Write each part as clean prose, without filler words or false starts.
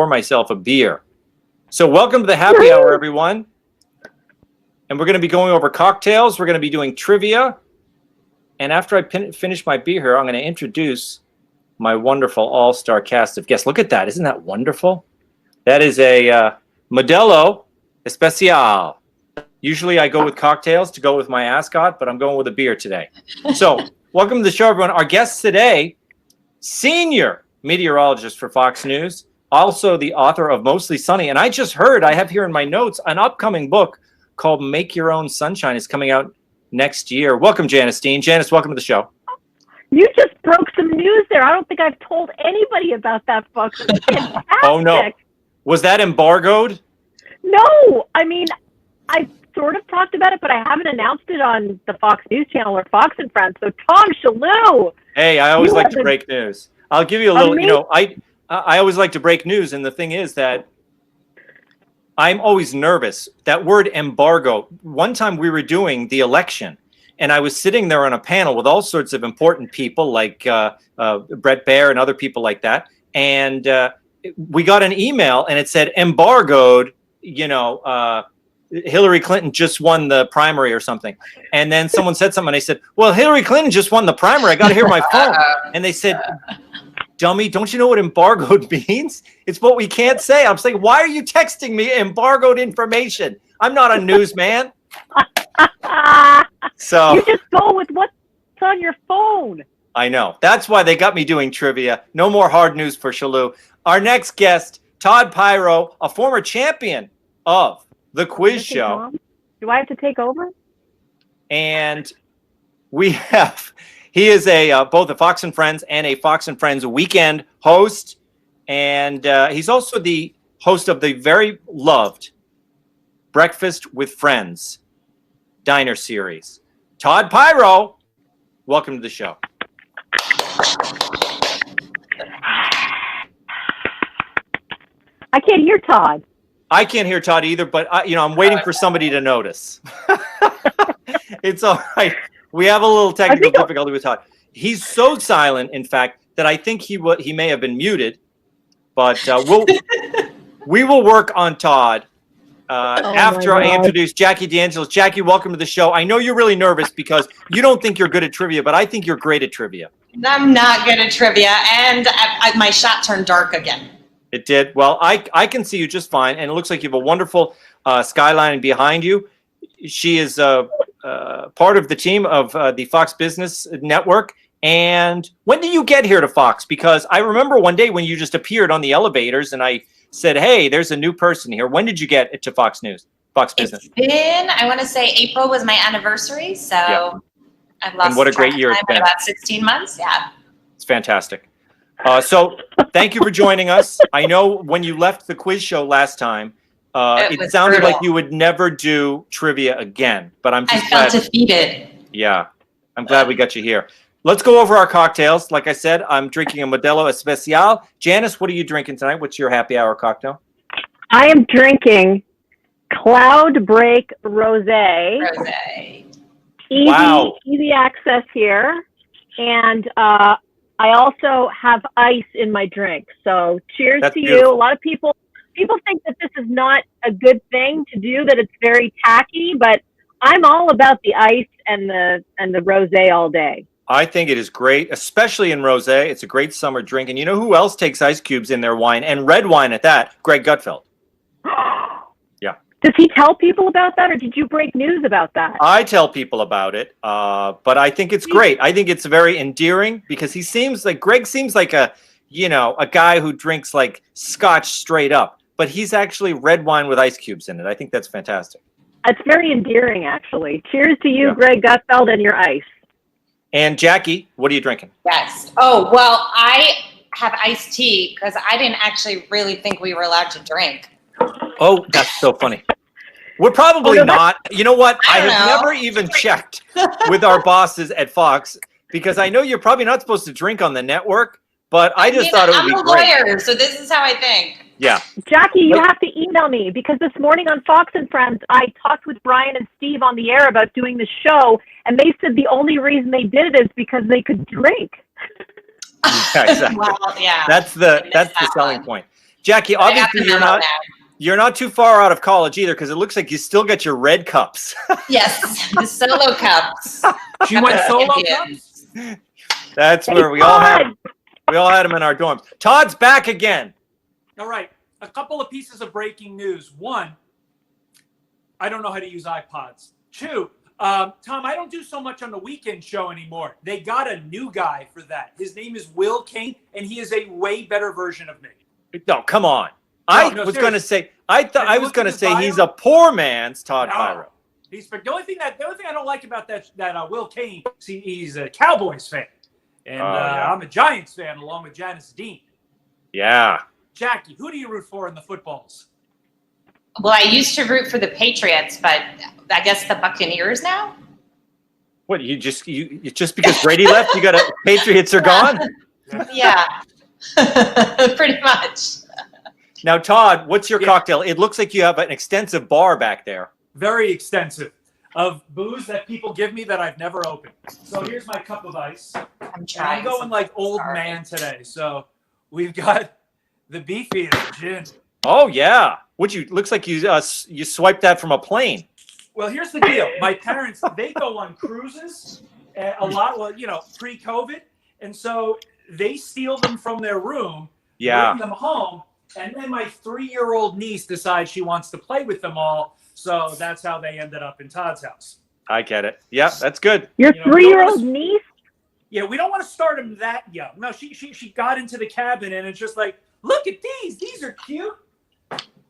pour myself a beer. So welcome to the happy hour, everyone. And we're going to be going over cocktails. We're going to be doing trivia. And after I finish my beer here, I'm going to introduce my wonderful all-star cast of guests. Look at that. Isn't that wonderful? That is a Modelo Especial. Usually I go with cocktails to go with my ascot, but I'm going with a beer today. So welcome to the show, everyone. Our guest today, senior meteorologist for Fox News, also the author of Mostly Sunny. And I just heard, I have here in my notes, an upcoming book called Make Your Own Sunshine is coming out next year. Welcome, Janice Dean. Janice, welcome to the show. You just broke some news there. I don't think I've told anybody about that book. It's fantastic. Oh, no. Was that embargoed? No. I mean, I sort of talked about it, but I haven't announced it on the Fox News channel or Fox and Friends. So, Tom Shillue. Hey, I always like to break news. I'll give you a little, I always like to break news. And the thing is that I'm always nervous. That word embargo. One time we were doing the election, and I was sitting there on a panel with all sorts of important people like Brett Baer and other people like that. And we got an email, and it said embargoed, Hillary Clinton just won the primary or something. And then someone said something, and they said, well, Hillary Clinton just won the primary. I got to hear my phone. And they said, dummy, don't you know what embargoed means? It's what we can't say. I'm saying, why are you texting me embargoed information? I'm not a newsman. So you just go with what's on your phone. I know. That's why they got me doing trivia. No more hard news for Shillue. Our next guest, Todd Piro, a former champion of the quiz show. Do I have to take over? And he is both a Fox and Friends and a Fox and Friends weekend host. And he's also the host of the very loved Breakfast with Friends Diner series. Todd Piro, welcome to the show. I can't hear Todd. I can't hear Todd either, but I'm waiting for somebody to notice. It's all right. We have a little technical difficulty with Todd. He's so silent, in fact, that I think he may have been muted. But we will work on Todd after I introduce Jackie DeAngelis. Jackie, welcome to the show. I know you're really nervous because you don't think you're good at trivia, but I think you're great at trivia. I'm not good at trivia, and my shot turned dark again. It did. Well, I can see you just fine, and it looks like you have a wonderful skyline behind you. She is part of the team of the Fox Business Network. And when did you get here to Fox? Because I remember one day when you just appeared on the elevators, and I said, hey, there's a new person here. When did you get to Fox News, Fox Business? It's been, I want to say April was my anniversary, so yeah. I've lost and what a great year it's been. About 16 months, yeah. It's fantastic. So thank you for joining us. I know when you left the quiz show last time, it sounded brutal. Like you would never do trivia again. But I felt defeated. Yeah, I'm glad we got you here. Let's go over our cocktails. Like I said, I'm drinking a Modelo Especial. Janice, what are you drinking tonight? What's your happy hour cocktail? I am drinking Cloud Break Rosé. Easy access here. And I also have ice in my drink. So cheers to you. A lot of people think that this is not a good thing to do, that it's very tacky, but I'm all about the ice and the rosé all day. I think it is great, especially in rosé. It's a great summer drink. And you know who else takes ice cubes in their wine, and red wine at that? Greg Gutfeld. Yeah. Does he tell people about that, or did you break news about that? I tell people about it, but I think it's great. I think it's very endearing because Greg seems like a guy who drinks like scotch straight up, but he's actually red wine with ice cubes in it. I think that's fantastic. It's very endearing, actually. Cheers to you, yeah. Greg Gutfeld, and your ice. And Jackie, what are you drinking? Yes. Oh, well, I have iced tea because I didn't actually really think we were allowed to drink. Oh, that's so funny. We're probably not. You know what? I have never even checked with our bosses at Fox because I know you're probably not supposed to drink on the network, but I just thought it would be great. I'm a lawyer, so this is how I think. Yeah. Jackie, you have to email me because this morning on Fox and Friends, I talked with Brian and Steve on the air about doing the show, and they said the only reason they did it is because they could drink. Yeah, exactly. Well, yeah. That's the selling point. Jackie, obviously you're not too far out of college either, because it looks like you still got your red cups. Yes, the solo cups. She went solo cups? That's where we all had them in our dorms. Todd's back again. All right. A couple of pieces of breaking news. One, I don't know how to use iPods. Two, Tom, I don't do so much on the weekend show anymore. They got a new guy for that. His name is Will Kane, and he is a way better version of me. No, come on. I was going to say he's a poor man's Todd Piro. The only thing I don't like about that Will Kane, see, he's a Cowboys fan, and I'm a Giants fan along with Janice Dean. Yeah. Jackie, who do you root for in the footballs? Well, I used to root for the Patriots, but I guess the Buccaneers now. What, you just because Brady left, you got to Patriots are gone? Yeah, pretty much. Now, Todd, what's your cocktail? It looks like you have an extensive bar back there. Very extensive of booze that people give me that I've never opened. So here's my cup of ice. I'm going like old man today. So we've got the Beefeater gin. Oh yeah, looks like you swiped that from a plane. Well, here's the deal. My parents, they go on cruises a lot. Well, pre-COVID, and so they steal them from their room, bring them home. And then my 3-year-old niece decides she wants to play with them all. So that's how they ended up in Todd's house. I get it. Yeah, that's good. Your 3-year-old niece? Yeah, we don't want to start them that young. No, she got into the cabin and it's just like, look at these. These are cute.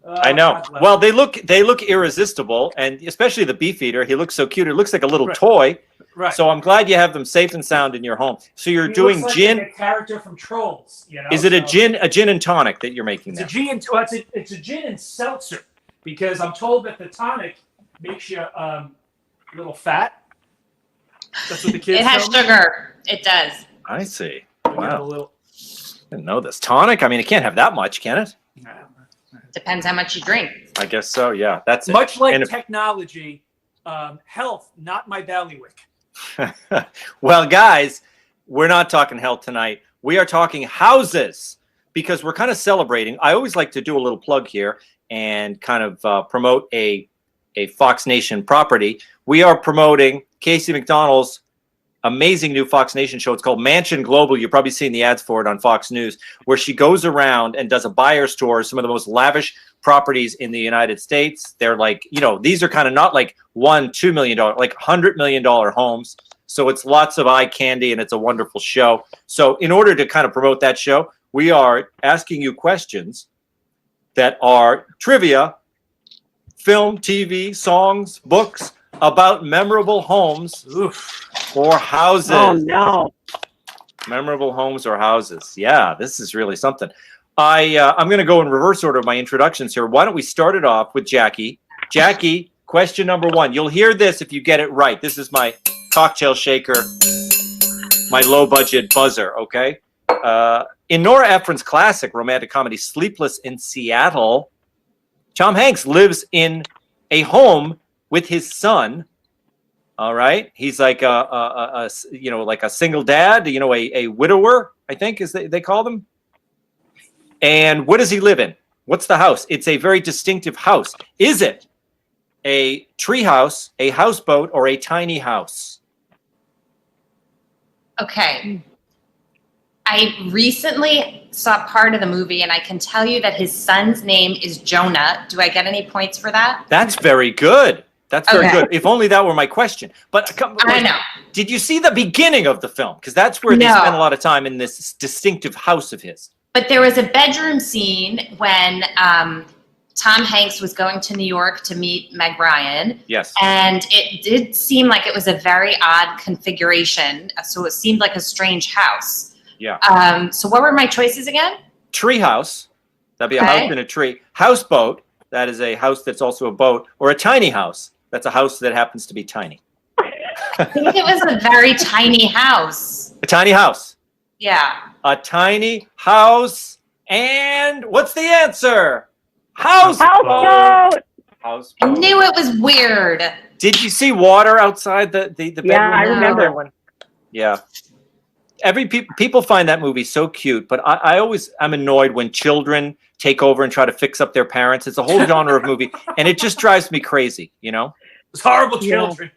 I know. Well, they look irresistible, and especially the Beefeater. He looks so cute. It looks like a little toy. Right. So I'm glad you have them safe and sound in your home. So you're doing gin. Like a character from Trolls. Is it a gin and tonic that you're making? It's a gin and seltzer, because I'm told that the tonic makes you a little fat. That's what the kids. It has sugar. It does. I see. Wow. I didn't know this. Tonic? I mean, it can't have that much, can it? Depends how much you drink. I guess so. Yeah, that's it. Much like technology, health, not my bailiwick. Well, guys, we're not talking health tonight. We are talking houses, because we're kind of celebrating. I always like to do a little plug here and kind of promote a Fox Nation property. We are promoting Casey McDonald's amazing new Fox Nation show. It's called Mansion Global. You've probably seen the ads for it on Fox News, where she goes around and does a buyer's tour of some of the most lavish properties in the United States. They're like, these are kind of not like $1-2 million, like $100 million homes. So it's lots of eye candy, and it's a wonderful show. So in order to kind of promote that show, we are asking you questions that are trivia, film, TV, songs, books about memorable homes or houses. Oh, no. Memorable homes or houses. Yeah, this is really something. I'm going to go in reverse order of my introductions here. Why don't we start it off with Jackie? Jackie, question number 1. You'll hear this if you get it right. This is my cocktail shaker, my low-budget buzzer, okay? In Nora Ephron's classic romantic comedy, Sleepless in Seattle, Tom Hanks lives in a home with his son. All right, he's like a single dad, a widower, I think is they call them. And what does he live in? What's the house? It's a very distinctive house. Is it a tree house, a houseboat, or a tiny house? Okay. I recently saw part of the movie, and I can tell you that his son's name is Jonah. Do I get any points for that? That's very good. That's very good. If only that were my question. But I know. Did you see the beginning of the film? Because that's where they spend a lot of time in this distinctive house of his. But there was a bedroom scene when Tom Hanks was going to New York to meet Meg Ryan. Yes. And it did seem like it was a very odd configuration. So it seemed like a strange house. Yeah. So what were my choices again? Tree house. That'd be a house in a tree. Houseboat. That is a house that's also a boat. Or a tiny house. That's a house that happens to be tiny. I think it was a very tiny house. A tiny house. Yeah. A tiny house. And what's the answer? Houseboat. Houseboat. I knew it was weird. Did you see water outside the bedroom? Yeah, I remember. Yeah. people find that movie so cute, but I'm annoyed when children take over and try to fix up their parents. It's a whole genre of movie, and it just drives me crazy. It's horrible children.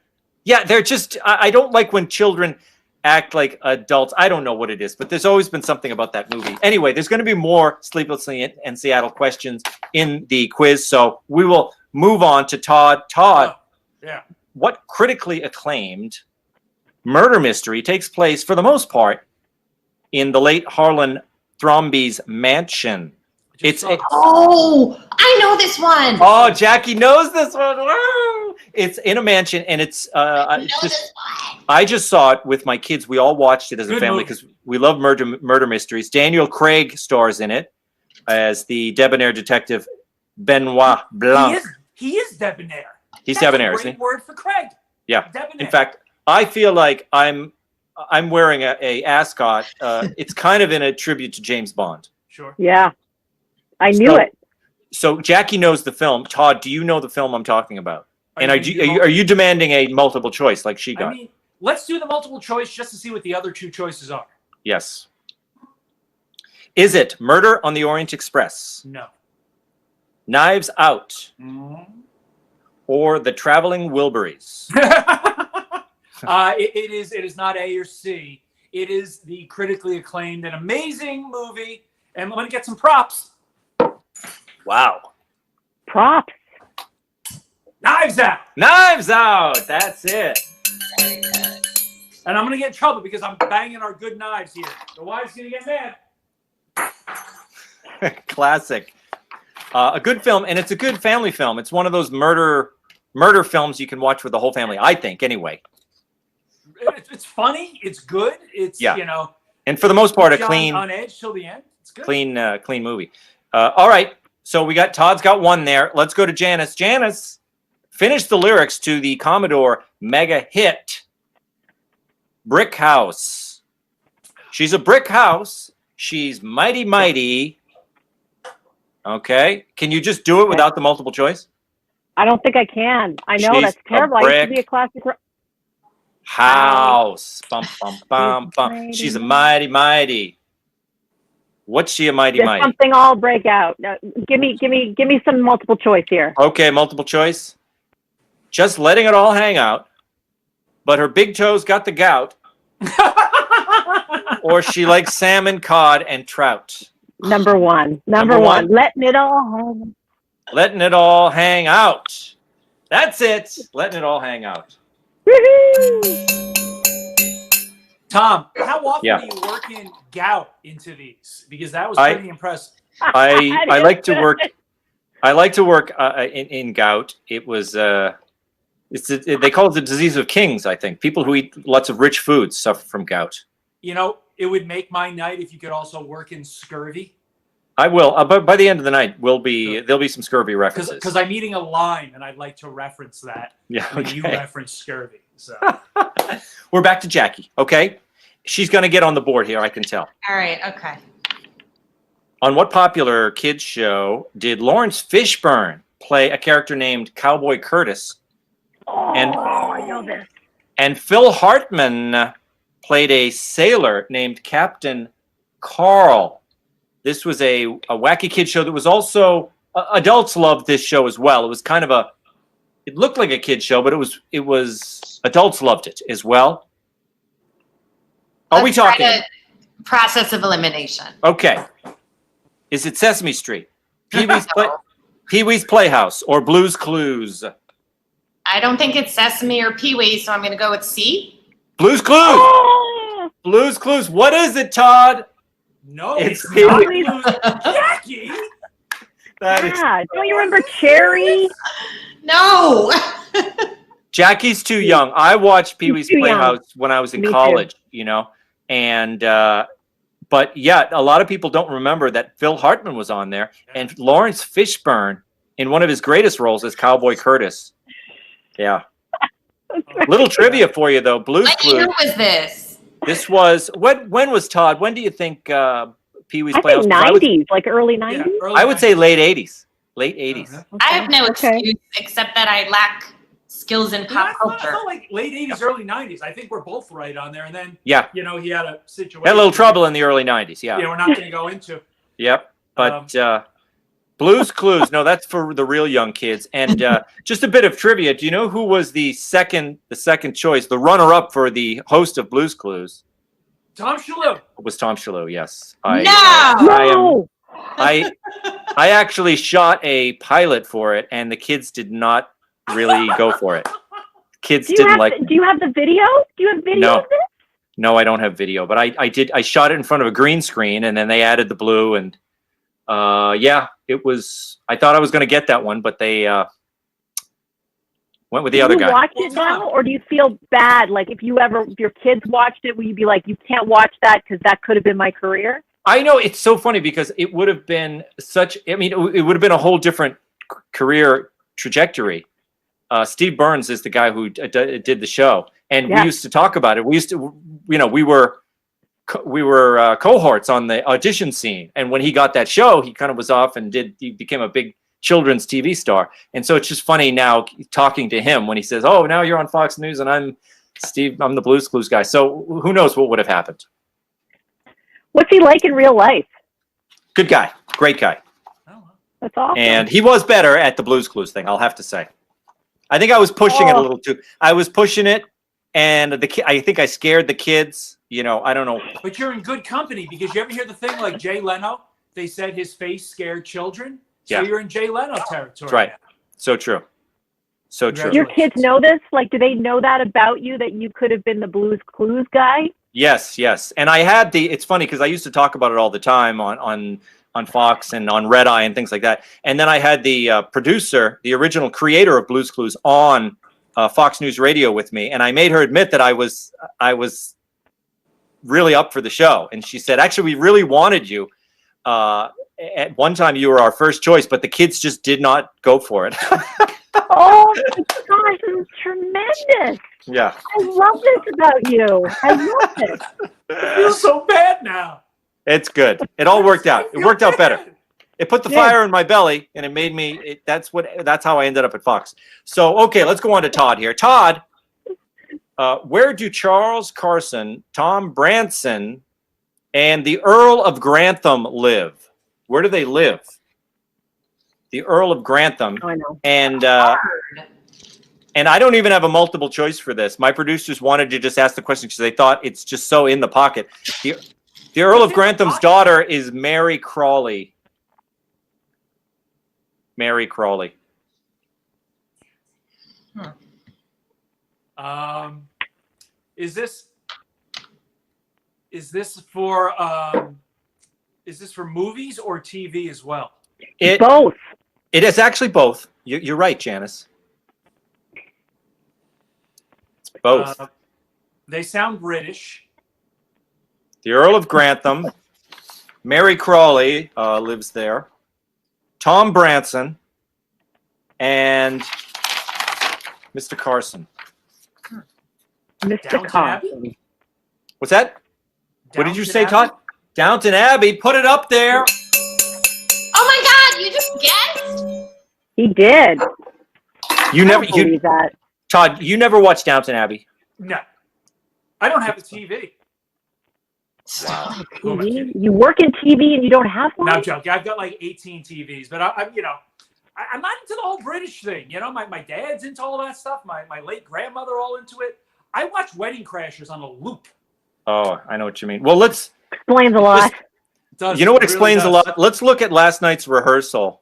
Yeah, they're just. I don't like when children act like adults. I don't know what it is, but there's always been something about that movie. Anyway, there's going to be more Sleeplessly in Seattle questions in the quiz, so we will move on to Todd. Todd, what critically acclaimed murder mystery takes place, for the most part, in the late Harlan Thrombey's mansion? I know this one. Oh, Jackie knows this one. Woo! It's in a mansion, and it's I just saw it with my kids. We all watched it as a family because we love murder mysteries. Daniel Craig stars in it as the debonair detective Benoit Blanc. He is debonair. He's debonair, isn't he? Word for Craig. Yeah. Debonair. In fact, I feel like I'm wearing a ascot. It's kind of in a tribute to James Bond. Sure. Yeah. I knew it. So Jackie knows the film. Todd, do you know the film I'm talking about? And are you demanding a multiple choice like she got? I mean, let's do the multiple choice just to see what the other two choices are. Yes. Is it Murder on the Orient Express? No. Knives Out? Mm-hmm. Or The Traveling Wilburys? It is not A or C. It is the critically acclaimed and amazing movie. And I'm going to get some props. Wow. Props. Knives Out. Knives Out. That's it. And I'm going to get in trouble because I'm banging our good knives here. The wife's going to get mad. Classic. A good film, and it's a good family film. It's one of those murder films you can watch with the whole family, I think, anyway. It's funny. It's good. It's, And for the most part, a clean... on edge till the end. It's good. Clean movie. All right. So Todd's got one there. Let's go to Janice. Janice, finish the lyrics to the Commodore mega hit, Brick House. She's a brick house. She's mighty, mighty. Okay. Can you just do it without the multiple choice? I don't think I can. I know that's terrible. I used to be a classic house. Bum, bum, bum, bum. She's a mighty, mighty. What's she a mighty, There's mighty? Something I'll break out. Give me some multiple choice here. Okay, multiple choice. Just letting it all hang out, but her big toes got the gout. Or she likes salmon, cod, and trout. Number one. Number one. Letting it all hang. Letting it all hang out. That's it. Letting it all hang out. Woo-hoo! Tom, how often do you work in gout into these? Because that was pretty impressive. I like to work. I like to work in gout. It was they call it the disease of kings. I think people who eat lots of rich foods suffer from gout. It would make my night if you could also work in scurvy. I will, but by the end of the night, there'll be some scurvy references. Because I'm eating a lime, and I'd like to reference that. Yeah, when you reference scurvy. So we're back to Jackie. Okay, she's going to get on the board here. I can tell. All right. Okay. On what popular kids show did Lawrence Fishburne play a character named Cowboy Curtis? I know this. And Phil Hartman played a sailor named Captain Carl. This was a wacky kid show that was also adults loved this show as well. It was kind of it looked like a kid show, but it was adults loved it as well. Are we talking process of elimination? Okay. Is it Sesame Street, Pee-wee's Playhouse, or Blue's Clues? I don't think it's Sesame or Pee-wee, so I'm going to go with C. Blue's Clues. Oh! Blue's Clues. What is it, Todd? No, it's Pee-wee. Jackie. Don't you remember Cherry? No. Jackie's too young. I watched Pee-wee's Playhouse when I was in college, and but yeah, a lot of people don't remember that Phil Hartman was on there, and Lawrence Fishburne in one of his greatest roles as Cowboy Curtis. Yeah. Little trivia for you though. Blue's Clues. What year was this? This was when was Todd? When do you think Pee-wee's Playhouse? I think 90s, like early 90s. I would say late 80s. Late 80s. I have no excuse except that I lack skills in pop I culture. felt like late 80s, early 90s. I think we're both right on there. And then, he had a situation. Had a little trouble in the early 90s, yeah. We're not going to go into. Yep. But Blue's Clues, no, that's for the real young kids. And just a bit of trivia. Do you know who was the second choice, the runner-up for the host of Blue's Clues? Tom Shillue. It was Tom Shillue, yes. No! I actually shot a pilot for it, and the kids did not really go for it. Kids didn't like it. Do you have the video? Do you have video of this? No, I don't have video, but I shot it in front of a green screen, and then they added the blue, and it was, I thought I was going to get that one, but they went with the other guy. Do you watch it now, or do you feel bad? Like if your kids watched it, will you be like, you can't watch that because that could have been my career? I know, it's so funny because it would have been it would have been a whole different career trajectory. Steve Burns is the guy who did the show, and we used to talk about it. We used to, we were cohorts on the audition scene, and when he got that show, he kind of was off and he became a big children's TV star. And so it's just funny now talking to him when he says, "Oh, now you're on Fox News, and I'm Steve. I'm the Blue's Clues guy." So who knows what would have happened? What's he like in real life? Good guy, great guy. That's awesome. And he was better at the Blue's Clues thing, I'll have to say. I think I was pushing it a little too. I was pushing it, and I think I scared the kids. I don't know. But you're in good company, because you ever hear the thing like Jay Leno? They said his face scared children. So you're in Jay Leno territory. That's right. So true. So true. Your kids know this? Like, do they know that about you, that you could have been the Blue's Clues guy? Yes. And I had it's funny because I used to talk about it all the time on Fox and on Red Eye and things like that. And then I had the producer, the original creator of Blue's Clues, on Fox News Radio with me. And I made her admit that I was really up for the show. And she said, actually, we really wanted you. At one time, you were our first choice, but the kids just did not go for it. Oh my gosh, this is tremendous. Yeah. I love this about you. I love it. I feel so bad now. It's good. It all worked out. It worked out better. It put the fire in my belly, and it made me. That's how I ended up at Fox. So, okay, let's go on to Todd here. Todd, where do Charles Carson, Tom Branson, and the Earl of Grantham live? Where do they live? The Earl of Grantham. Oh, I know. And I don't even have a multiple choice for this. My producers wanted to just ask the question because they thought it's just so in the pocket. The Earl of Grantham's daughter is Mary Crawley. Mary Crawley. Is this for movies or TV as well? Both. It is actually both. You're right, Janice. It's both. They sound British. The Earl of Grantham. Mary Crawley lives there. Tom Branson. And Mr. Carson. Mr. Carson. What's that? What did you say, Todd? Downton Abbey. Put it up there. Oh my God! You just guessed. He did. Todd, you never watched Downton Abbey? No, I don't have a TV. Wow. TV? You work in TV and you don't have one? No joke. I've got like 18 TVs, but I'm not into the whole British thing. My dad's into all of that stuff. My late grandmother all into it. I watch Wedding Crashers on a loop. Oh, I know what you mean. Well, explains a lot. You know what explains a lot? Let's look at last night's rehearsal.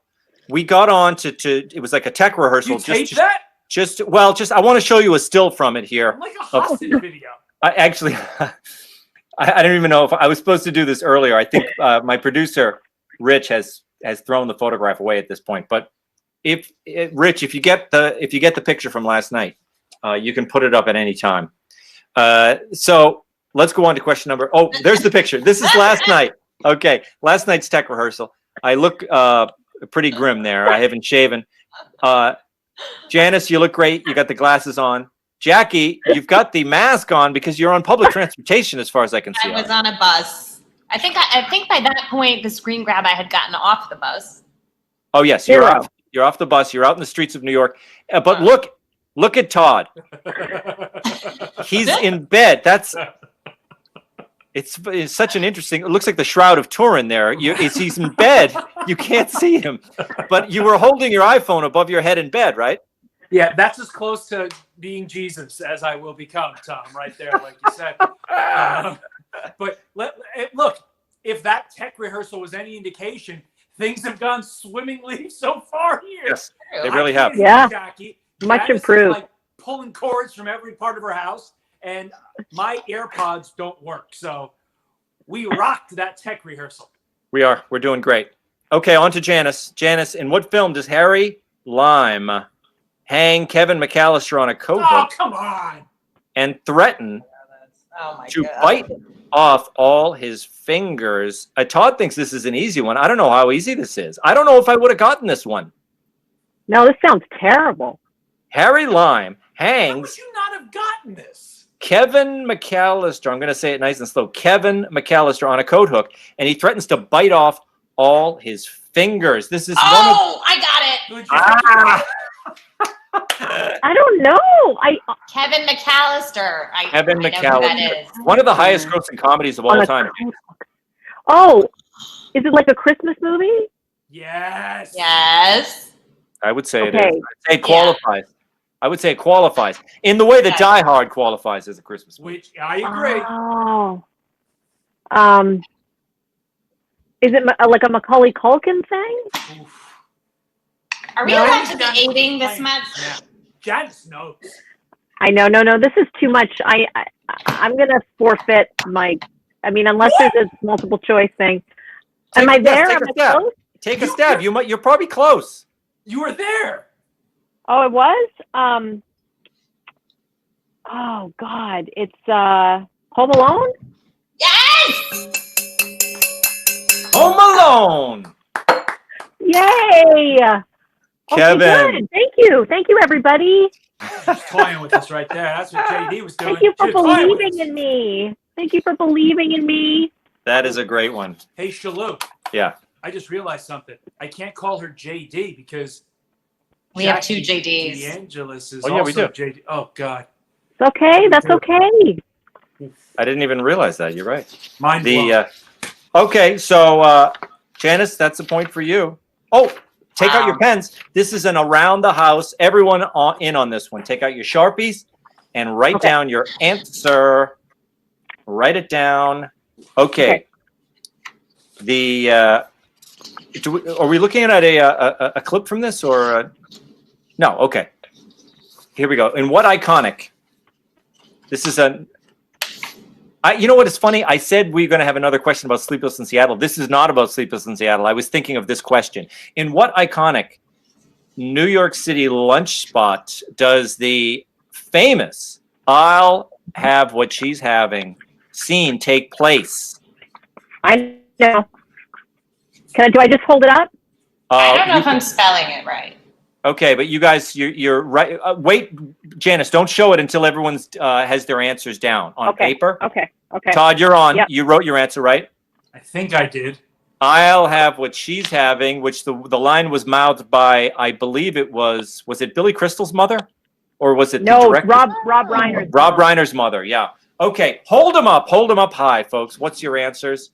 We got on to it was like a tech rehearsal. You taped that? I want to show you a still from it here. Like a hostage video. I don't even know if I was supposed to do this earlier. I think my producer Rich has thrown the photograph away at this point. But Rich, if you get the picture from last night, you can put it up at any time. So let's go on to question number. Oh, there's the picture. This is last night. Okay, last night's tech rehearsal. I look pretty grim there. I haven't shaven. Janice, you look great. You got the glasses on. Jackie, you've got the mask on because you're on public transportation, as far as I can see. I was on a bus. I think by that point, the screen grab, I had gotten off the bus. Oh yes, you're off the bus. You're out in the streets of New York. But look, Look at Todd. He's in bed. It's such an interesting. It looks like the Shroud of Turin there. He's in bed. You can't see him, but you were holding your iPhone above your head in bed, right? Yeah, that's as close to being Jesus as I will become, Tom. Right there, like you said. But look, if that tech rehearsal was any indication, things have gone swimmingly so far here. Yes, they really have. Yeah, Jackie. much Janice improved. is like pulling cords from every part of her house, and my AirPods don't work. So we rocked that tech rehearsal. We're doing great. Okay, on to Janice. Janice, in what film does Harry Lime hang Kevin McAllister on a coat Oh, hook come on. and threaten Oh to bite off all his fingers? Todd thinks this is an easy one. I don't know how easy this is. I don't know if I would have gotten this one. No, this sounds terrible. Harry Lime How hangs would you not have gotten this? Kevin McAllister. I'm going to say it nice and slow. Kevin McAllister on a coat hook, and he threatens to bite off all his fingers. This is I got it. I don't know. Kevin McAllister. Kevin I know who McAllister. that is. One of the highest grossing comedies of all time. Oh, is it like a Christmas movie? Yes. Yes. I would say it Okay. is. I'd say it qualifies. I would say it qualifies in the way that Die Hard qualifies as a Christmas movie. Which I agree. Oh. Is it like a Macaulay Culkin thing? Oof. Are we No, allowed to be Janice aiding this complains. much? Yeah. Janice knows. I know. No. This is too much. I'm gonna forfeit my. I mean, unless there's a multiple choice thing. Am I there? Am I close? Take a stab. You're probably close. You were there. Oh, it was. Oh God, it's Home Alone. Yes! Home Alone. Yay! Kevin. Okay, good. Thank you, everybody. She's toying with us right there. That's what JD was doing. Thank you for She was toying with believing us. in me. Thank you for believing in me. That is a great one. Hey, Shillue. Yeah. I just realized something. I can't call her JD because We have two Jackie JDs. DeAngelis is Oh, yeah, we also do. JD. Oh God. It's okay. That's okay. I didn't even realize that. You're right. Mind blown. Okay, so Janice, that's a point for you. Oh, take out your pens. This is an around the house. Everyone in on this one. Take out your Sharpies and write down your answer. Write it down. Okay. Are we looking at a clip from this or no? Okay. Here we go. In what iconic? This is you know what is funny? I said we're going to have another question about Sleepless in Seattle. This is not about Sleepless in Seattle. I was thinking of this question. In what iconic New York City lunch spot does the famous "I'll have what she's having" scene take place? I know. Do I just hold it up? I don't know if I'm spelling it right. Okay, but you guys, you're right. Wait, Janice, don't show it until everyone's has their answers down on paper. Okay. Todd, you're on. Yep. You wrote your answer, right? I think I did. I'll have what she's having, which the line was mouthed by, I believe it was it Billy Crystal's mother? Or was it the director? Rob Reiner's Rob Reiner's mother, yeah. Okay, hold them up high, folks. What's your answers?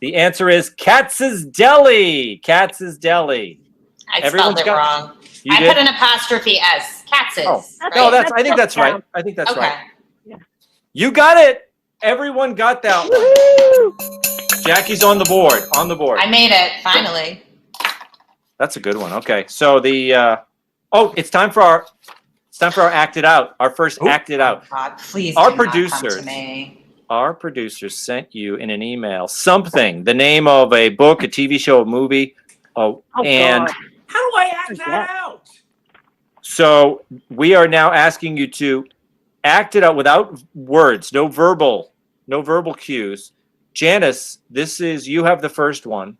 The answer is Katz's Deli. Katz's Deli. I spelled it wrong. I put an apostrophe S. Katz's. Oh. Right? No, I think that's right. I think that's right. Yeah. You got it. Everyone got that one. Woo! Jackie's on the board. On the board. I made it, finally. That's a good one. Okay. So it's time for our Act It Out. Our first Act It Out. God, please Our do not producers. come to me. Our producers sent you in an email something, the name of a book, a TV show, a movie. And God. How do I act that out? so we are now asking you to act it out without words, no verbal cues. Janice, you have the first one.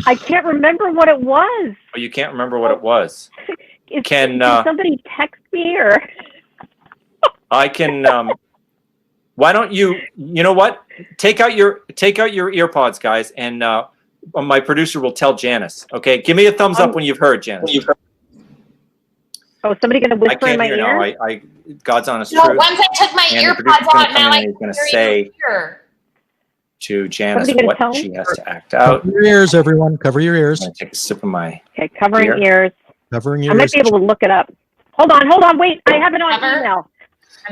I can't remember what it was. Oh, you can't remember what it was. Can somebody text me or? I can. Why don't you know what? Take out your earpods, guys, and my producer will tell Janice. Okay, give me a thumbs up when you've heard, Janice. Oh, somebody going to I whisper in can't my hear ear? now. God's honest No, truth. once I took my And the earpods producer's gonna out, come now in I and he's can gonna hear say you here. to Janice Somebody gonna what tell she me? has to act out. Cover your ears, everyone. Cover your I'm ears. gonna take a sip of my. Okay, covering Here. ears. Covering I your might ears. be able to look it up. Hold on, wait. I have it on Cover? email.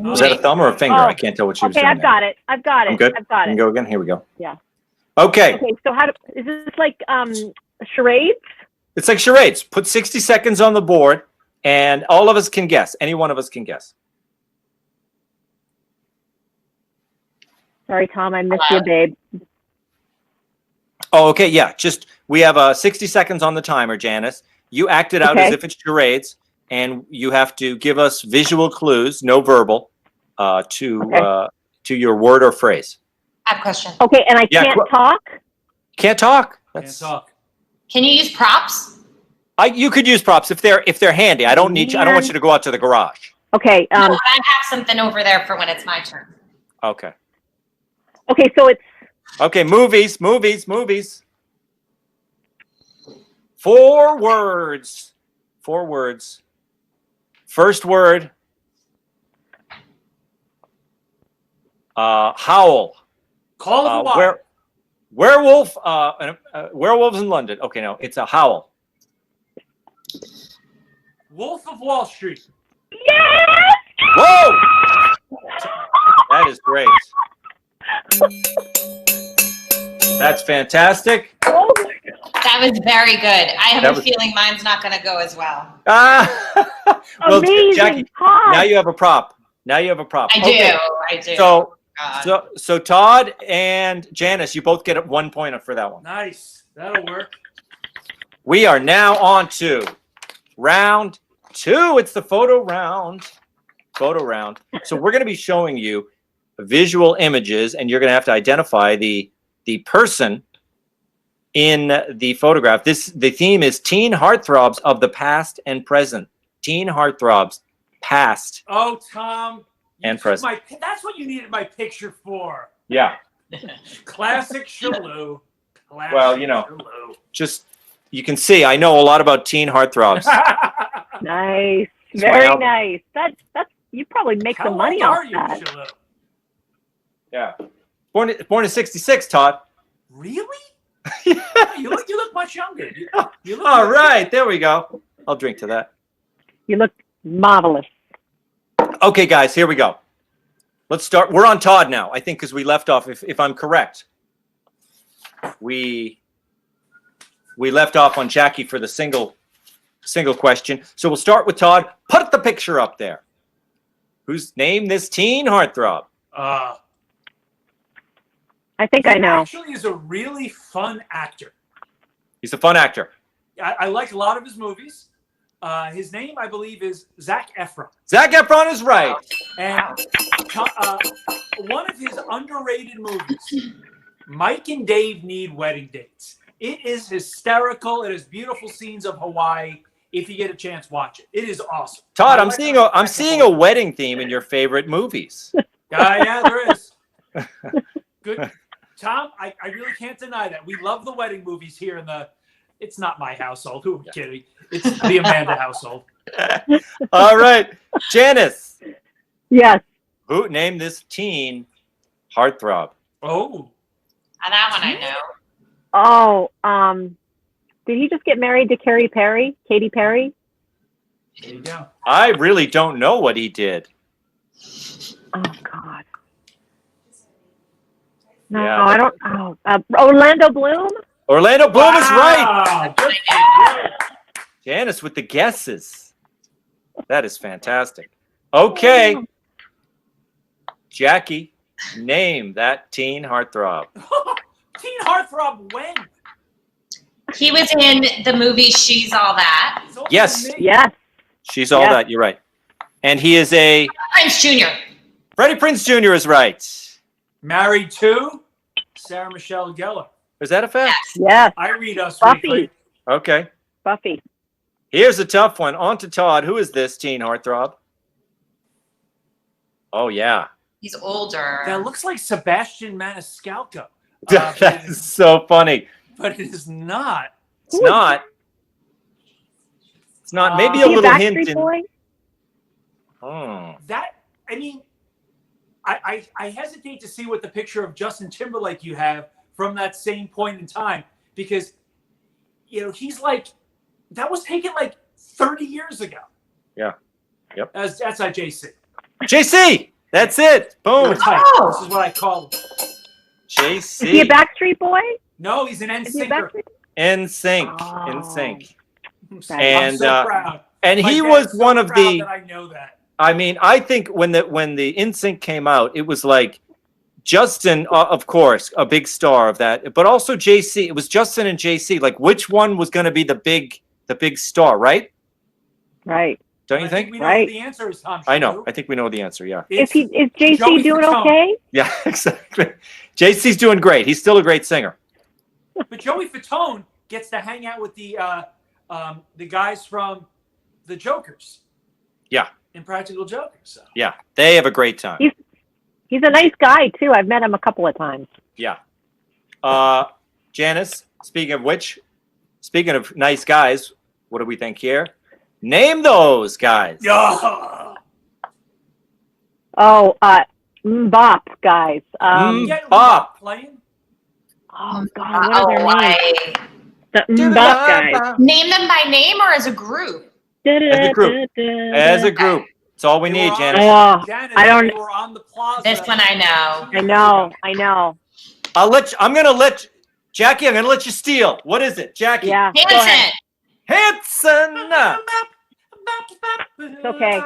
Was that a thumb or a finger? Oh, I can't tell what she was Okay, doing. I've got it. I'm good. I've got You can it. go again. Here we go. Yeah. Okay. Okay, so is this like charades? It's like charades. Put 60 seconds on the board, and all of us can guess. Any one of us can guess. Sorry, Tom, I missed you, babe. Oh, okay. Yeah. Just we have 60 seconds on the timer, Janice. You act it out as if it's charades, and you have to give us visual clues, no verbal, to your word or phrase. I have a question. Okay, and I can't talk? Can't talk. Can't talk. Can you use props? You could use props if they're handy. I don't want you to go out to the garage. Okay. No, I have something over there for when it's my turn. Okay. Okay, so it's Okay, movies. 4 words. 4 words. First word. Howl. Call of the Wild. Werewolf. Werewolves in London. Okay, no, it's a howl. Wolf of Wall Street. yes! Whoa! That is great. That's fantastic. Oh my God. That was very good. I have That a feeling mine's not going to go as well. Well, Amazing, Jackie, Todd. now you have a prop. I do. So Todd and Janice, you both get 1 point for that one. Nice. That'll work. We are now on to round 2. It's the photo round. So we're going to be showing you visual images, and you're going to have to identify the person in the photograph. The theme is teen heartthrobs of the past and present. Teen heartthrobs, past Oh, Tom. and present. That's what you needed my picture for. Yeah. Classic Shillue. Well, just you can see I know a lot about teen heartthrobs. Nice. It's my Very album. nice. That's you probably make How some money old off are you, that. Shillue? Yeah. Born in 66, Todd. Really? You look much younger. You look All right, there we go. I'll drink to that. You look marvelous. Okay, guys, here we go. Let's start. We're on Todd now, I think, because we left off, if I'm correct. We left off on Jackie for the single question. So we'll start with Todd. Put the picture up there. Who's named this teen heartthrob? I think I know. Actually, is a really fun actor. He's a fun actor. I like a lot of his movies. His name, I believe, is Zac Efron. Zac Efron is right. And one of his underrated movies, Mike and Dave Need Wedding Dates. It is hysterical. It has beautiful scenes of Hawaii. If you get a chance, watch it. It is awesome. Todd, I'm seeing a wedding theme in your favorite movies. Yeah, there is. Good. Tom, I really can't deny that. We love the wedding movies here in the... It's not my household. Who am I kidding? It's the Amanda household. All right. Janice. Yes. Who named this teen heartthrob? Oh. That one I know. Oh, did he just get married to Katy Perry? There you go. I really don't know what he did. Oh God. No, Yeah. I don't. Oh, Orlando Bloom. Orlando Bloom is right. Wow. Good. Janice with the guesses. That is fantastic. Okay. Jackie, name that teen heartthrob. Teen heartthrob when? He was in the movie She's All That. He's older Yes. than me. Yes. She's all Yes. that. You're right. And he is a... Prince Jr. Freddie Prinze Jr. is right. Married to Sarah Michelle Gellar. Is that a fact? Yes. I read Us Buffy. Weekly. Okay. Buffy. Here's a tough one. On to Todd. Who is this teen heartthrob? Oh, yeah. He's older. That looks like Sebastian Maniscalco. That is so funny. But it is not. It's not. It's not. Maybe Is a he little Backstreet hint. Boy? That, I mean, I hesitate to see what the picture of Justin Timberlake you have from that same point in time, because, he's like, that was taken like 30 years ago. Yeah. Yep. That's not JC. JC! That's it. Boom. Oh. This is what I call him. JC. Is he a Backstreet Boy? No, he's an NSYNC. NSYNC. Oh. NSYNC. I'm so proud. And My he dad's was so one of proud the. that I know that. I mean, I think when the NSYNC came out, it was like Justin, of course, a big star of that, but also JC. It was Justin and JC. Like, which one was going to be the big star, right? Right. Don't you I think? We know what the answer is, Tom. I know. I think we know the answer. Yeah. Is JC doing okay? Yeah, exactly. JC's doing great. He's still a great singer. But Joey Fatone gets to hang out with the guys from the Jokers. Yeah. Impractical Jokers. So. Yeah, they have a great time. He's a nice guy too. I've met him a couple of times. Yeah. Janice, speaking of nice guys, what do we think here? Name those guys. Yeah. Oh, Mbop guys. Mbop. Playing? Oh God, what are their names? The Mbop guys. Name them by name or as a group? As a group. As a group. That's all we need, Janice. Janice. I don't. They were on the plaza. This one I know. I know. I'm gonna let Jackie. I'm gonna let you steal. What is it, Jackie? Yeah. Hanson. It's okay.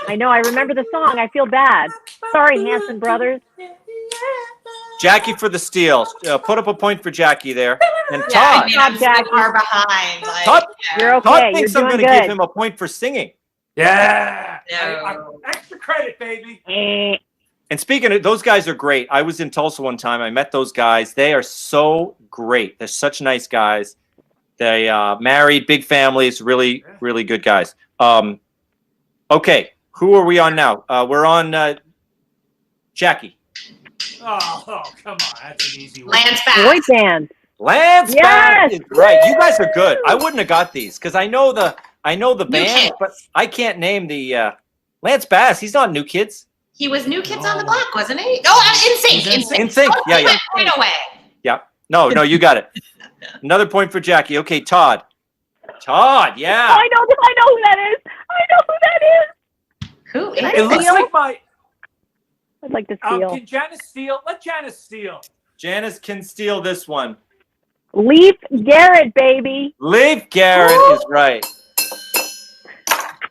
I know. I remember the song. I feel bad. Sorry, Hanson brothers. Jackie for the steal. Put up a point for Jackie there. And Todd. Yeah, I mean, I'm so far behind. Like, Todd, you're okay. Todd thinks you're I'm doing going to good. give him a point for singing. Yeah. No. Extra credit, baby. And speaking of, those guys are great. I was in Tulsa one time. I met those guys. They are so great. They're such nice guys. They married, big families, really, really good guys. Okay, who are we on now? We're on Jackie. Oh, come on. That's an easy one. Lance Bass. Boy band. Lance Yes! Bass is right. You guys are good. I wouldn't have got these because I know the band, Kids. but I can't name the Lance Bass. He's not New Kids. He was New Kids on the Block, wasn't he? Oh, NSYNC. NSYNC. Yeah, yeah. Right away. Yeah. No, you got it. Another point for Jackie. Okay, Todd. Todd, yeah. Oh, I know who that is. Who is It looks like my. I'd like to steal. Can Janice steal? Let Janice steal. Janice can steal this one. Leaf Garrett, baby. Leif Garrett is right.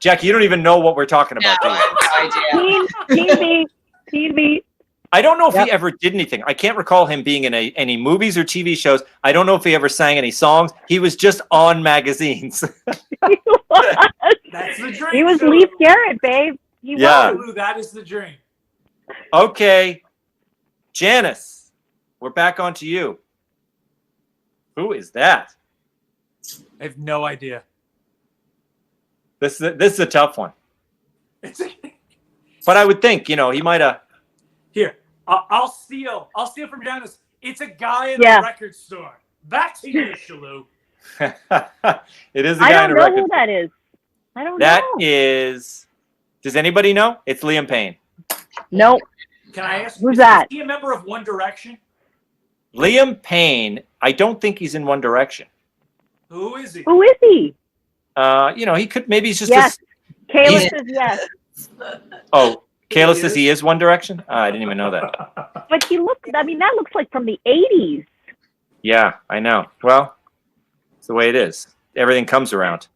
Jackie, you don't even know what we're talking about, do you? I have no idea. TV. I don't know if he ever did anything. I can't recall him being in any movies or TV shows. I don't know if he ever sang any songs. He was just on magazines. He was. That's the dream. He was Shillue. Leaf Garrett, babe. He Yeah. was. Shillue, that is the dream. Okay. Janice, we're back onto you. Who is that? I have no idea. This is a tough one. It's But I would think, he might have. Here, I'll steal. I'll steal from Janice. It's a guy in a record store. Back to you, Shillue. It is a guy in a record. I don't know who that is. I don't know. That is. Does anybody know? It's Liam Payne. Nope. Can I ask? Who's that? Is he a member of One Direction? Liam Payne. I don't think he's in One Direction. Who is he? Who is he? He could. Maybe he's just. Yes. Kayla says yes. Oh, Kayla says he is One Direction. I didn't even know that. But he looks. I mean, that looks like from the '80s. Yeah, I know. Well, it's the way it is. Everything comes around.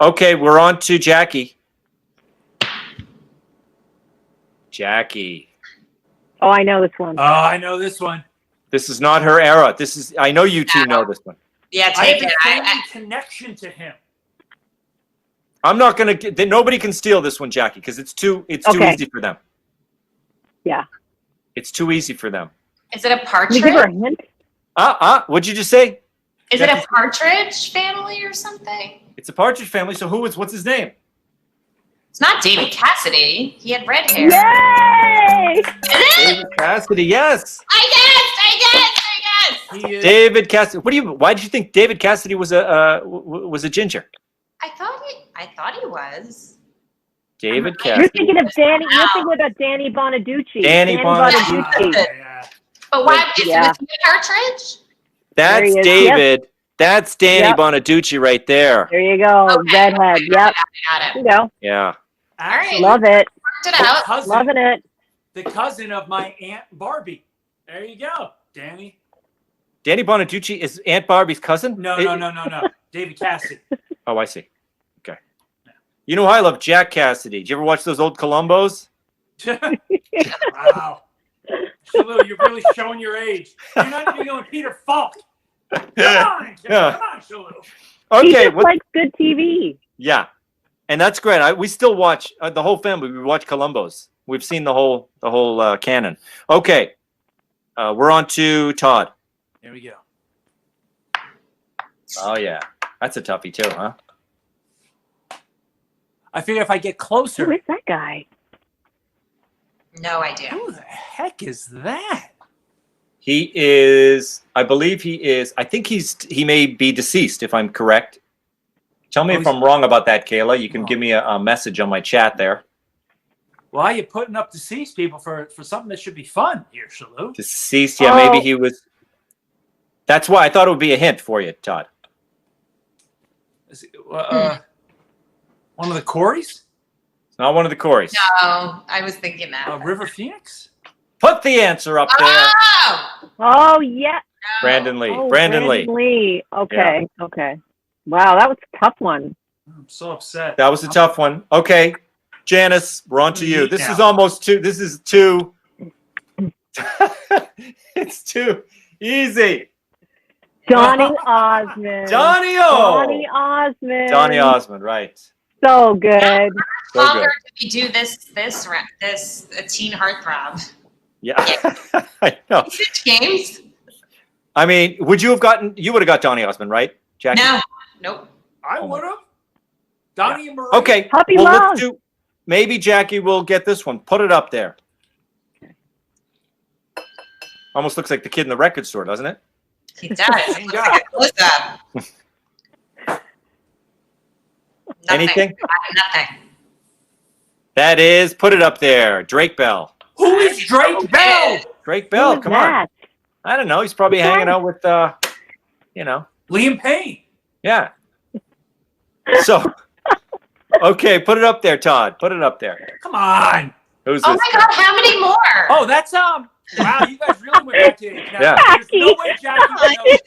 Okay, we're on to Jackie. Jackie. Oh, I know this one. Oh, I know this one. This is not her era. I know you two know this one. Yeah, I take have it. a family connection to him. I'm not gonna. Nobody can steal this one, Jackie, because it's too easy for them. Yeah. It's too easy for them. Is it a Can partridge? you give her a hint? What'd you just say? Is it a partridge family or something? It's a Partridge Family. So what's his name? It's not David Cassidy. He had red hair. Yay! Is it? David Cassidy. Yes. I guess. He is. David Cassidy. Why did you think David Cassidy was a ginger? I thought he was. David You're Cassidy. thinking of Danny. You're thinking about Danny Bonaducci. Danny Bonaducci. Yeah. But why is Yeah. it with the partridge? That's There he is. David. Yep. That's Danny Yep. Bonaducci right there. There you go. Okay. Redhead. Yep. Got There it. you go. Yeah. Actually, Love it. Worked it out. Loving it. The cousin of my Aunt Barbie. There you go, Danny. Danny Bonaducci is Aunt Barbie's cousin? No. David Cassidy. Oh, I see. Okay. You know I love Jack Cassidy. Did you ever watch those old Columbos? Wow. Shillue, you're really showing your age. You're not even going Peter Falk. Come on, Shillue. He Okay. just likes good TV. Yeah. And that's great. We still watch, the whole family, we watch Columbos. We've seen the whole canon. Okay. We're on to Todd. Here we go. Oh, yeah. That's a toughie, too, huh? I figure if I get closer. Who is that guy? No idea. Who the heck is that? He is, I believe he is, I think he may be deceased, if I'm correct. Tell me if I'm wrong about that, Kayla. You can give me a message on my chat there. Why are you putting up deceased people for something that should be fun here, Shillue? Deceased, yeah, maybe he was. That's why I thought it would be a hint for you, Todd. Is it, one of the Coreys? It's not one of the Coreys. No, I was thinking that. River Phoenix? Put the answer up there. Oh, yeah. Brandon Lee. Oh, Brandon Lee. Okay. Yeah. Okay. Wow, that was a tough one. I'm so upset. That was a tough one. Okay. Janice, we're on to you. This is almost two. This is too. It's too easy. Donny Osmond. Donny Osmond. Donny Osmond, right. So good. How longer did we do this a teen heartthrob? Yeah. I know. James? I mean, you would have got Donny Osmond, right, Jackie? No. Nope. I would have. Donny and Marie. Okay. Puppy well, love. let's do. Maybe Jackie will get this one. Put it up there. Almost looks like the kid in the record store, doesn't it? He does. He looks like a close-up. Anything? Nothing. That is, put it up there. Drake Bell. Who is Drake Bell? Drake Bell, come on. I don't know. He's probably hanging out with, Liam Payne. Yeah. So, okay, put it up there, Todd. Put it up there. Come on. Who's oh this? My God, how many more? Oh, that's wow, you guys really went back to it. Yeah. There's no way Jackie knows.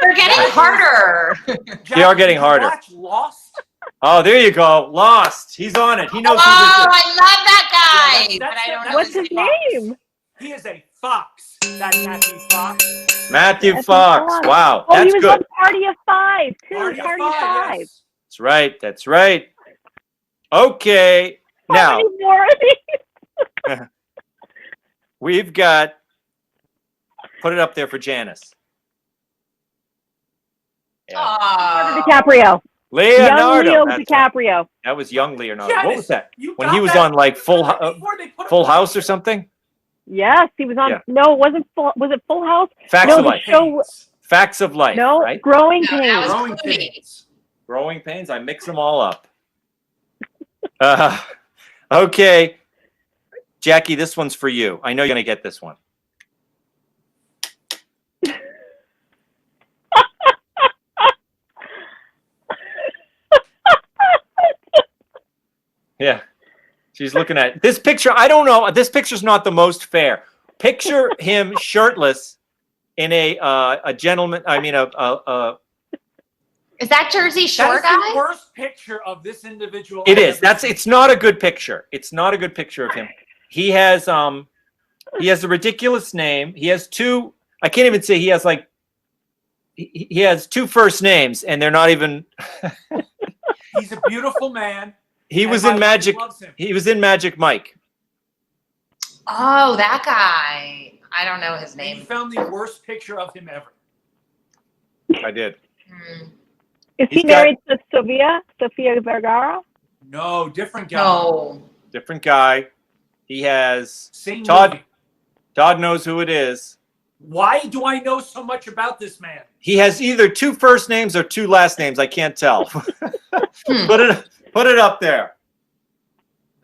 They're getting harder. Jackie, They are getting harder. Watch Lost. Oh, there you go. Lost. He's on it. He knows who Oh, this is. I love that guy. Yeah, but I don't know What's his name? He is a fox. That Matthew Fox. Matthew Fox. Wow, Oh, that's he was good. on Party of Five, too. Party of Party of Five, Five. yes. That's right. That's right. Okay. How many more of these? We've got. Put it up there for Janice. Yeah. Oh. DiCaprio. Leonardo. Young Leo That's DiCaprio. right. That was young Leonardo. Janice, What was that? you When got he was that on like Full House or something? Yes, he was on. Yeah. No, it wasn't Full. Was it Full House? Facts No, of the Life. show. Facts of Life. No, Right? Growing No, that Pains. was Growing Clooney. Pains. Growing Pains. I mix them all up. Okay. Jackie, this one's for you. I know you're going to get this one. Yeah. She's looking at this picture. I don't know. This picture's not the most fair. Picture him shirtless in a gentleman. I mean, Is that Jersey Shore That's guy? the worst picture of this individual. it I've is. ever seen. It's not a good picture. It's not a good picture of him. He has a ridiculous name. He has two. I can't even say he has like. He has two first names, and they're not even. He's a beautiful man. He and was my in wife Magic. loves him. He was in Magic Mike. Oh, that guy. I don't know his And you name. found the worst picture of him ever. I did. Hmm. Is He's he married to Sofia Vergara? No, different guy. No. Different guy. He has Same Todd. movie. Todd knows who it is. Why do I know so much about this man? He has either two first names or two last names. I can't tell. Put it up there.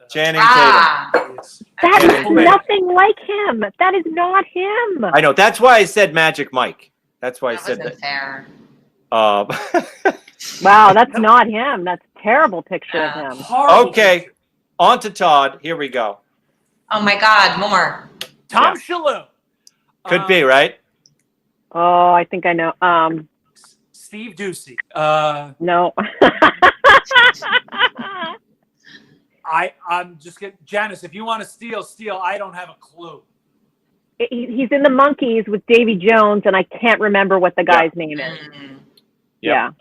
Channing Tatum. That is Tatum. nothing like him. That is not him. I know. That's why I said Magic Mike. That's why I That said wasn't that. fair. Wow, that's not him. That's a terrible picture of him. Okay, on to Todd. Here we go. Oh my God, more. Tom Shillue. Could be, right? Oh, I think I know. Steve Ducey. No. I'm just getting Janice. If you want to steal. I don't have a clue. He's in the Monkees with Davy Jones, and I can't remember what the guy's name is. Yeah.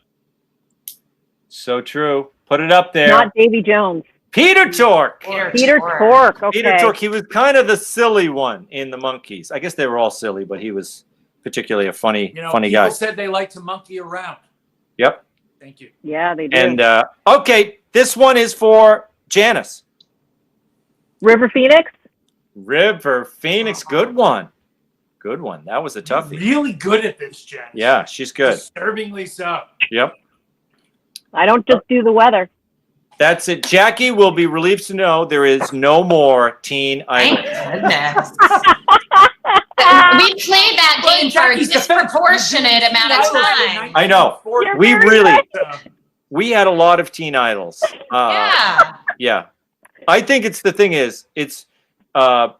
So true. Put it up there. Not Davy Jones. Peter Tork. Peter Tork. Okay. Peter Tork. He was kind of the silly one in the Monkees. I guess they were all silly, but he was particularly a funny guy. People said they like to monkey around. Yep. Thank you. Yeah, they do. And okay, this one is for Janice. River Phoenix. River Phoenix. Good one. Good one. That was a toughie. Really good at this, Janice. Yeah, she's good. Disturbingly so. Yep. I don't just do the weather. That's it. Jackie will be relieved to know there is no more teen Thank idol. goodness. We played that game for a disproportionate amount of time. I know. We had a lot of teen idols. Yeah. I think it's the thing is it's once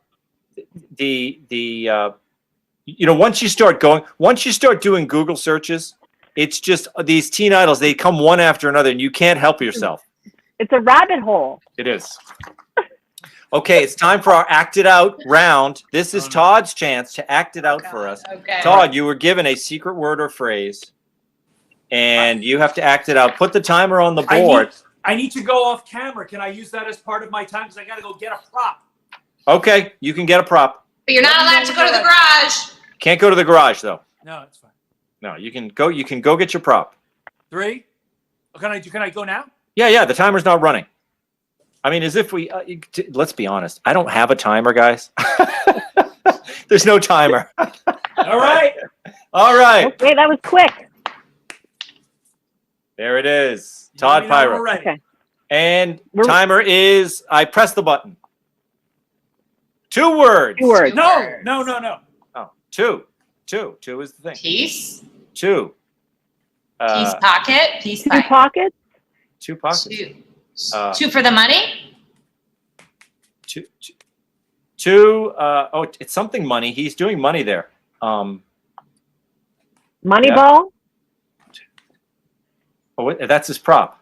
you start doing Google searches, it's just these teen idols, they come one after another and you can't help yourself. It's a rabbit hole. It is. Okay, it's time for our Act It Out round. This is Todd's chance to act it out for us. Okay. Todd, you were given a secret word or phrase, and you have to act it out. Put the timer on the board. I need to go off camera. Can I use that as part of my time? Because I got to go get a prop. Okay, you can get a prop. But you're not allowed to go to the garage. Can't go to the garage, though. No, it's fine. No, you can go. You can go get your prop. 3. Can I go now? Yeah. The timer's not running. I mean, as if we. Let's be honest. I don't have a timer, guys. There's no timer. All right. Okay, that was quick. There it is. Todd Piro. Okay. And timer is. I press the button. 2 words. 2 words. No. Oh, 2. 2 is the thing. Peace. 2. Peace pocket. Peace 2 pipe. pockets. 2 pockets. 2 for the money. 2. It's something money. He's doing money there. Moneyball. Oh, that's his prop.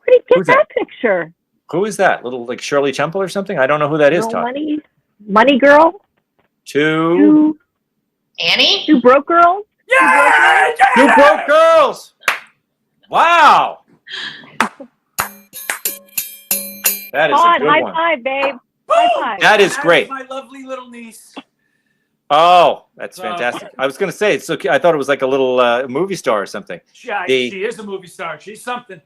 Where did you Who's get that? that picture? Who is that? Little like Shirley Temple or something? I don't know who that is, No Todd. money girl. 2 Annie. 2 broke girls. Yeah! 2 broke girls. Wow. That is a Todd, good high one. five, babe. High five. That is great. My lovely little niece. Oh, that's fantastic. I was going to say, it's okay. I thought it was like a little movie star or something. She is a movie star. She's something.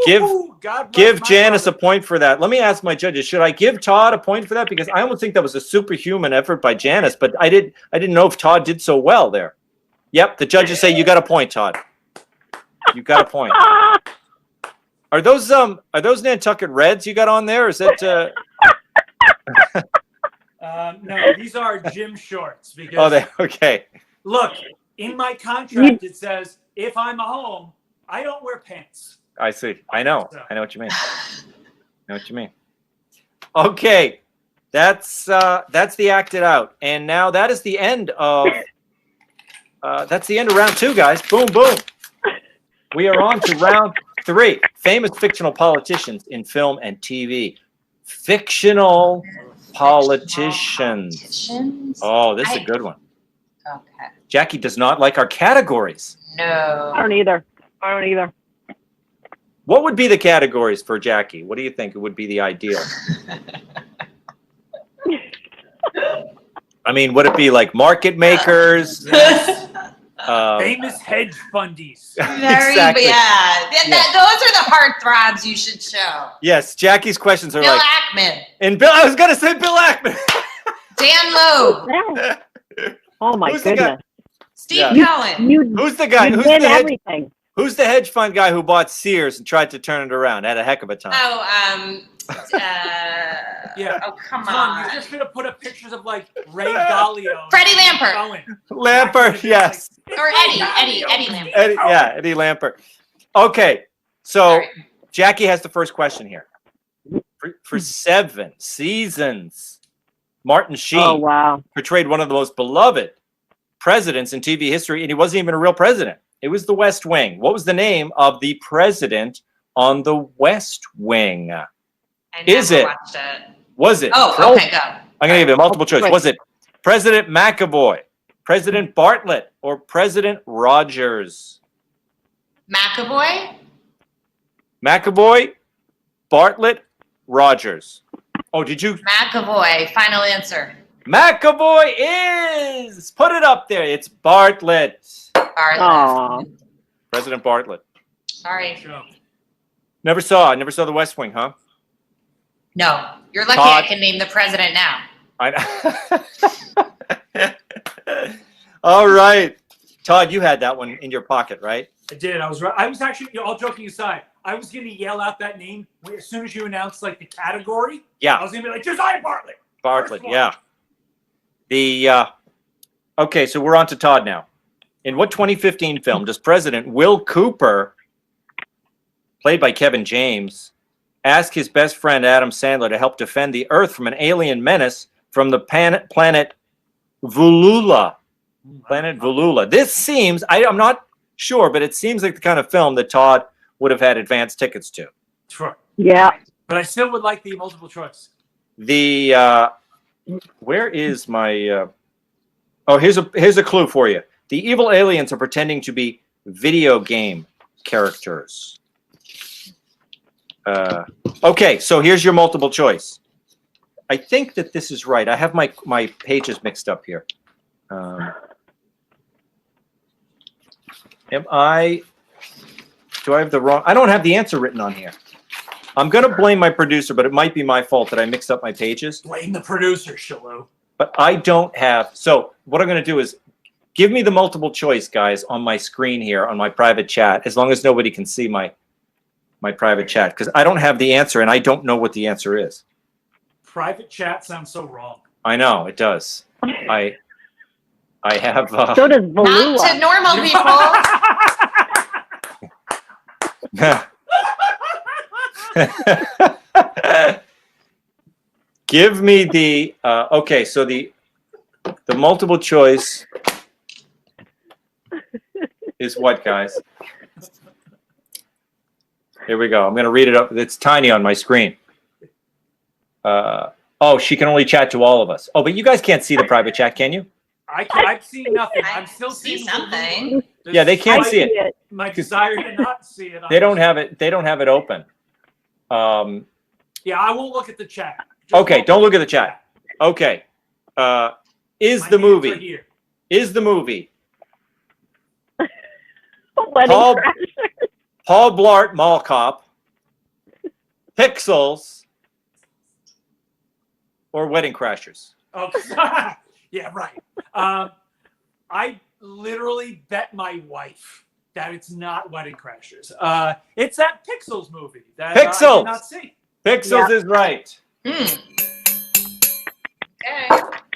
Give God Janice a point for that. Let me ask my judges: should I give Todd a point for that? Because I almost think that was a superhuman effort by Janice, but I didn't know if Todd did so well there. Yep, the judges say you got a point, Todd. You got a point. Are those Nantucket Reds you got on there? Is that? No, these are gym shorts. Because okay. Look, in my contract it says if I'm home, I don't wear pants. I see. I know what you mean. Okay, that's the Act It Out, and now that is the end of round 2, guys. Boom, boom. We are on to round 3. Famous fictional politicians in film and TV. Fictional politicians. Oh, this is a good one. Okay. Jackie does not like our categories. No. I don't either. What would be the categories for Jackie? What do you think would be the ideal? I mean, would it be like market makers? Famous hedge fundies. Exactly. Yeah. Those are the heartthrobs you should show. Yes, Jackie's questions are Bill like. Ackman. And Bill, I was going to say Bill Ackman. Dan Loeb. Oh my goodness. Steve Cohen. Who's the guy? Everything. Who's the hedge fund guy who bought Sears and tried to turn it around? Had a heck of a time. Oh, Yeah. Oh, come Tom, on. you just should have put up pictures of like Ray Dalio. Freddie Lampert. Lampert, yes. Like, Or Eddie Lampert. Eddie Lampert. Okay, so Sorry. Jackie has the first question here. For 7 seasons, Martin Sheen portrayed one of the most beloved presidents in TV history, and he wasn't even a real president. It was the West Wing. What was the name of the president on the West Wing? Was it? Oh, okay, go. I'm going to give you multiple choice. Was it President McAvoy, President Bartlett, or President Rogers? McAvoy, Bartlett, Rogers. Oh, did you? McAvoy, final answer. McAvoy is. Put it up there. It's Bartlett. Bartlett. President Bartlett. Sorry. Never saw the West Wing, huh? No. You're lucky Todd. I can name the president now. All right. Todd, you had that one in your pocket, right? I did. I was actually, all joking aside, I was going to yell out that name as soon as you announced like the category. Yeah. I was going to be like, Josiah Bartlett. Bartlett, yeah. Okay, so we're on to Todd now. In what 2015 film does President Will Cooper, played by Kevin James, ask his best friend Adam Sandler to help defend the Earth from an alien menace from the planet Vulula? Planet Vulula. This seems, I'm not sure, but it seems like the kind of film that Todd would have had advance tickets to. Sure. Yeah. But I still would like the multiple choice. Where is my? Here's a clue for you. The evil aliens are pretending to be video game characters. Okay, so here's your multiple choice. I think that this is right. I have my pages mixed up here. Do I have the wrong? I don't have the answer written on here. I'm going to blame my producer, but it might be my fault that I mixed up my pages. Blame the producer, Shillue. But I don't have. So what I'm going to do is give me the multiple choice, guys, on my screen here on my private chat, as long as nobody can see my private chat, because I don't have the answer and I don't know what the answer is. Private chat sounds so wrong. I know it does. I have. So does Balula. Not to normal people. Give me the okay. So the multiple choice is what, guys? Here we go. I'm going to read it up. It's tiny on my screen. Oh, she can only chat to all of us. Oh, but you guys can't see the private chat, can you? I've seen nothing. I'm still see seeing something. Yeah, they can't see it. My desire to not see it. They don't have it. They don't have it open. Yeah, I won't look at the chat. Okay, don't look at the chat. Okay. Is the movie Paul Blart Mall Cop, Pixels, or Wedding Crashers? Oh, yeah, right. I literally bet my wife that it's not Wedding Crashers. It's that Pixels movie that I did not see. Pixels is right. Okay.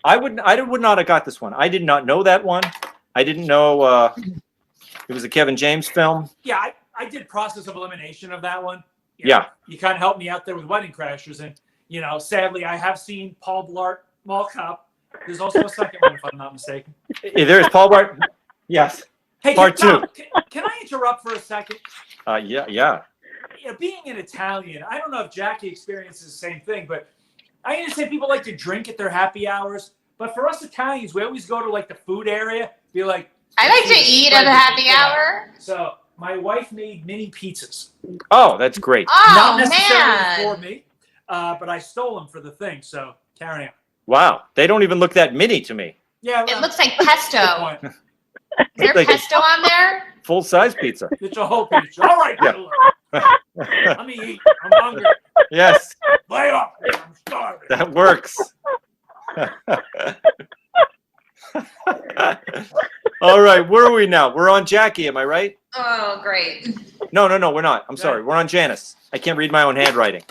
I would not have got this one. I did not know that one. I didn't know it was a Kevin James film. Yeah, I did process of elimination of that one. Yeah. You kind of helped me out there with Wedding Crashers. And, sadly, I have seen Paul Blart Mall Cop. There's also a second one, if I'm not mistaken. There is Paul Blart. Yes. Hey, Part 2. Can I interrupt for a second? Yeah. Being an Italian, I don't know if Jackie experiences the same thing, but I understand people like to drink at their happy hours. But for us Italians, we always go to like the food area, be like, I like to eat at a happy hour. So my wife made mini pizzas. Oh, that's great. Oh, not necessarily man. for me, but I stole them for the thing. So carry on. Wow, they don't even look that mini to me. Yeah, It looks like pesto. good point. Is there Like pesto on there? Full size pizza. It's a whole pizza. All right, Yeah. let me eat. I'm hungry. Yes, Lay off. I'm starving. that works. All right, where are we now? We're on Jackie, am I right? Oh, great. No, we're not. I'm sorry. We're on Janice. I can't read my own handwriting.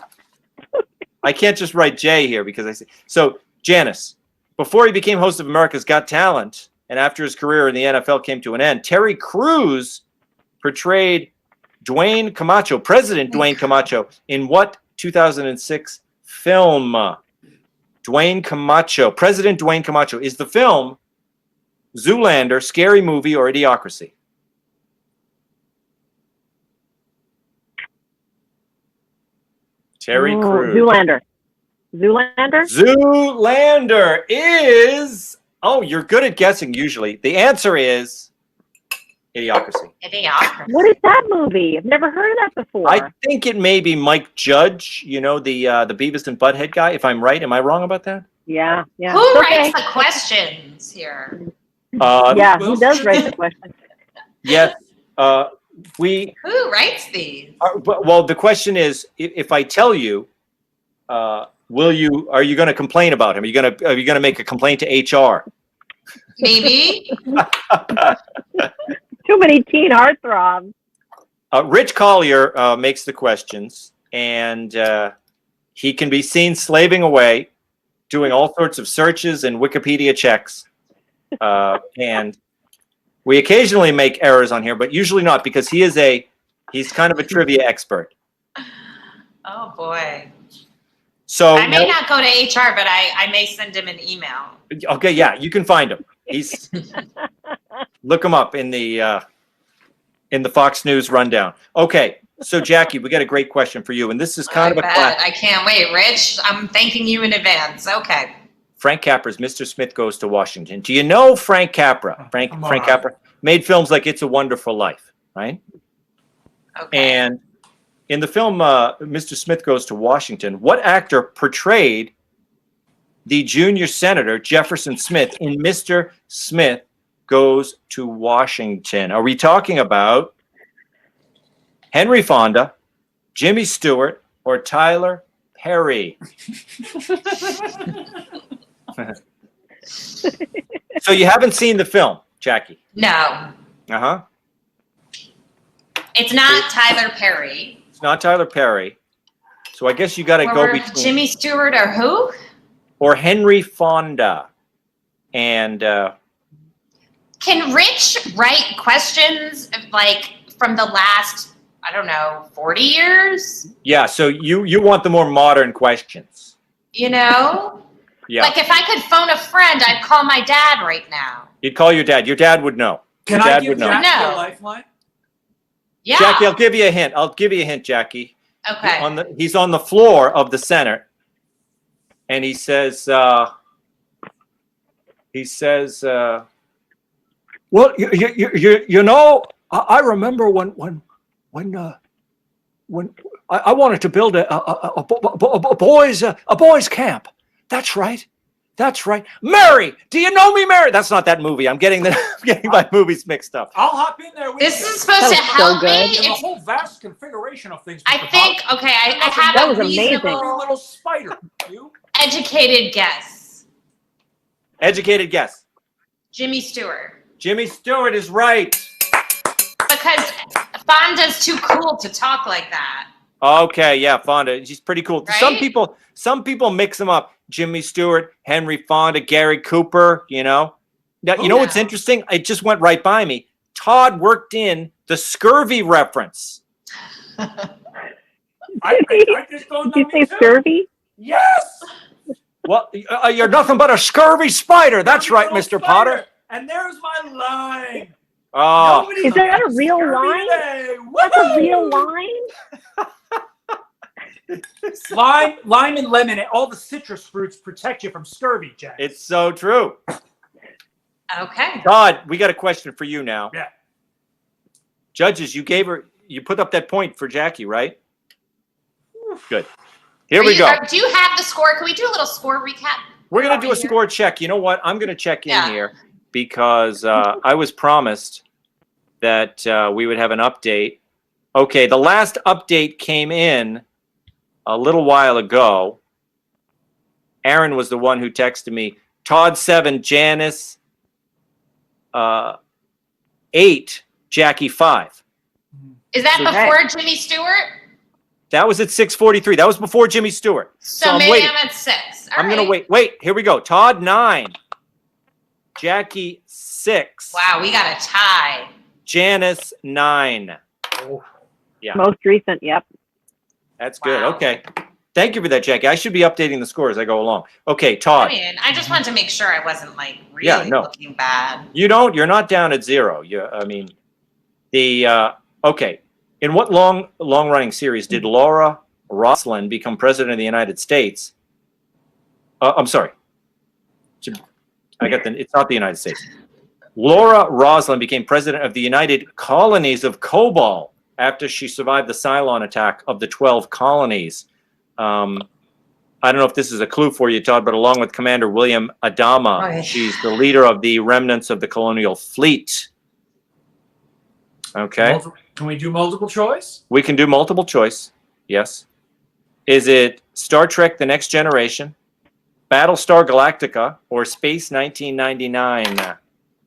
I can't just write J here because I see. So, Janice, before he became host of America's Got Talent, and after his career in the NFL came to an end, Terry Crews portrayed President Dwayne Camacho, in what 2006 film? President Dwayne Camacho. Is the film Zoolander, Scary Movie, or Idiocracy? Terry Crews. Zoolander is... Oh, you're good at guessing usually. The answer is Idiocracy. What is that movie? I've never heard of that before. I think it may be Mike Judge, the Beavis and Butthead guy, if I'm right. Am I wrong about that? Yeah. Who writes the questions here? Who does write the questions? Yes. Who writes these? Well, the question is, if I tell you, are you going to complain about him? Are you going to make a complaint to HR? Maybe. Too many teen heartthrobs. Rich Collier makes the questions, and he can be seen slaving away, doing all sorts of searches and Wikipedia checks. And we occasionally make errors on here, but usually not, because he's kind of a trivia expert. Oh boy. So I may not go to HR, but I may send him an email. Okay, yeah, you can find him. Look him up in the Fox News rundown. Okay, so Jackie, we got a great question for you, and this is kind of a classic. I can't wait, Rich. I'm thanking you in advance. Okay. Frank Capra's Mr. Smith Goes to Washington. Do you know Frank Capra? Frank Capra made films like It's a Wonderful Life, right? Okay. And in the film Mr. Smith Goes to Washington, what actor portrayed the junior senator Jefferson Smith in Mr. Smith Goes to Washington? Are we talking about Henry Fonda, Jimmy Stewart, or Tyler Perry? So you haven't seen the film, Jackie? No. Uh-huh. It's not Tyler Perry. It's not Tyler Perry. So I guess you got to go between Jimmy Stewart or who? Or Henry Fonda. And can Rich write questions like from the last, I don't know, 40 years? Yeah, so you want the more modern questions. Yeah. Like if I could phone a friend, I'd call my dad right now. You'd call your dad. Your dad would know. Can I give Jackie a lifeline? Yeah. Jackie, I'll give you a hint. Jackie. Okay. He's on the floor of the Senate, and he says, well, I remember when I wanted to build a boys camp. That's right. Mary, do you know me, Mary? That's not that movie. I'm getting my movies mixed up. I'll hop in there with this is supposed to help me. It's a whole vast configuration of things. I think, okay, I have that a was reasonable little spider. educated guess. Educated guess. Jimmy Stewart. Jimmy Stewart is right. Because Fonda's too cool to talk like that. Okay, yeah, Fonda. She's pretty cool. Right? Some people mix them up. Jimmy Stewart, Henry Fonda, Gary Cooper, Now, you know what's interesting? It just went right by me. Todd worked in the scurvy reference. I just don't know. Did you say scurvy? Yes. Well, you're nothing but a scurvy spider. That's right, Mr. Potter. And there's my line. Oh. Is that a real line? That's a real line? Lime and lemon, all the citrus fruits protect you from scurvy, Jack. It's so true. Okay. Todd, we got a question for you now. Yeah. Judges, you put up that point for Jackie, right? Good. Here we go. Do you have the score? Can we do a little score recap? We're going to do a score check. You know what? I'm going to check in here because I was promised that we would have an update. Okay, the last update came in a little while ago. Aaron was the one who texted me. Todd 7, Janice 8, Jackie 5. Is that before Jimmy Stewart? That was at 6:43. That was before Jimmy Stewart. So I'm maybe waiting. I'm at 6. I'm going to wait. Wait, here we go. Todd, 9. Jackie, 6. Wow, we got a tie. Janice, 9. Oh. Yeah. Most recent, yep. That's good. Wow. Okay. Thank you for that, Jackie. I should be updating the score as I go along. Okay, Todd. I mean, I just wanted to make sure I wasn't like really looking bad. You're not down at 0. Okay. In what long-running series did Laura Roslin become president of the United States? I'm sorry. It's not the United States. Laura Roslin became president of the United Colonies of Cobol after she survived the Cylon attack of the 12 colonies. I don't know if this is a clue for you, Todd, but along with Commander William Adama, she's the leader of the remnants of the colonial fleet. Okay. Can we do multiple choice? We can do multiple choice. Yes. Is it Star Trek: The Next Generation, Battlestar Galactica, or Space 1999?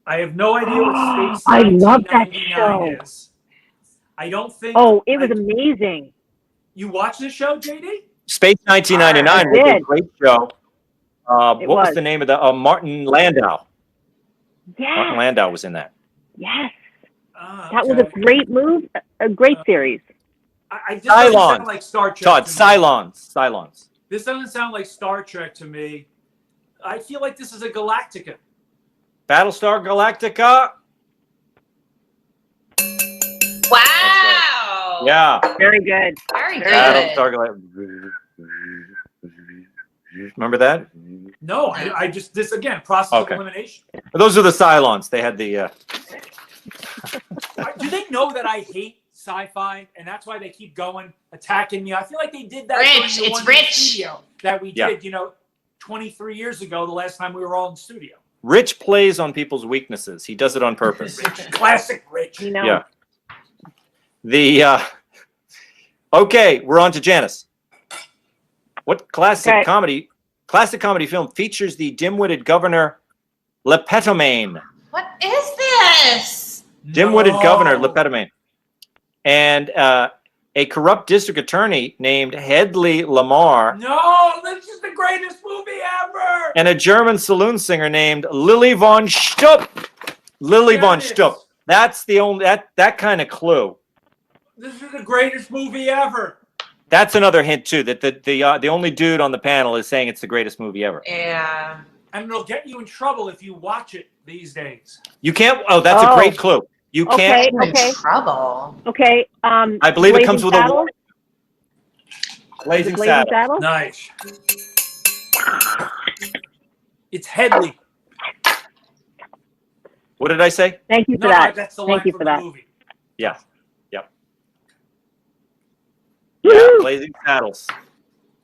I have no idea what Space I love that 1999 show. is. I don't think. Oh, it was amazing. You watched this show, JD? Space 1999 was a great show. What was the name of the Martin Landau? Yes. Martin Landau was in that. Yes. That was a great move, a great series. I just doesn't sound like Star Trek. Todd, Cylons. This doesn't sound like Star Trek to me. I feel like this is a Galactica. Battlestar Galactica. Wow. Yeah. Very good. Very good. Battlestar Galactica. Remember that? No, I just, this again, process of elimination. Those are the Cylons. They had the... Do they know that I hate sci-fi, and that's why they keep going, attacking me? I feel like they did that. Rich, during the it's one Rich. studio that we did, 23 years ago, the last time we were all in studio. Rich plays on people's weaknesses. He does it on purpose. Classic Rich. Yeah. Okay, we're on to Janice. What classic comedy film features the dim-witted governor Lepetomaine? What is this? Dim-witted governor Lepetomaine. And a corrupt district attorney named Hedley Lamar. No, this is the greatest movie ever. And a German saloon singer named Lily von Stupp. Lily von Stupp. That's the only that kind of clue. This is the greatest movie ever. That's another hint too. That the only dude on the panel is saying it's the greatest movie ever. Yeah. And it'll get you in trouble if you watch it these days. You can't. Oh, that's a great clue. You can't. In trouble. Okay. I believe it comes with a Blazing Saddles. Nice. It's Hedley. What did I say? Thank you for that. That's the line Thank you from for the that. movie. Yeah. Yeah, Blazing Saddles.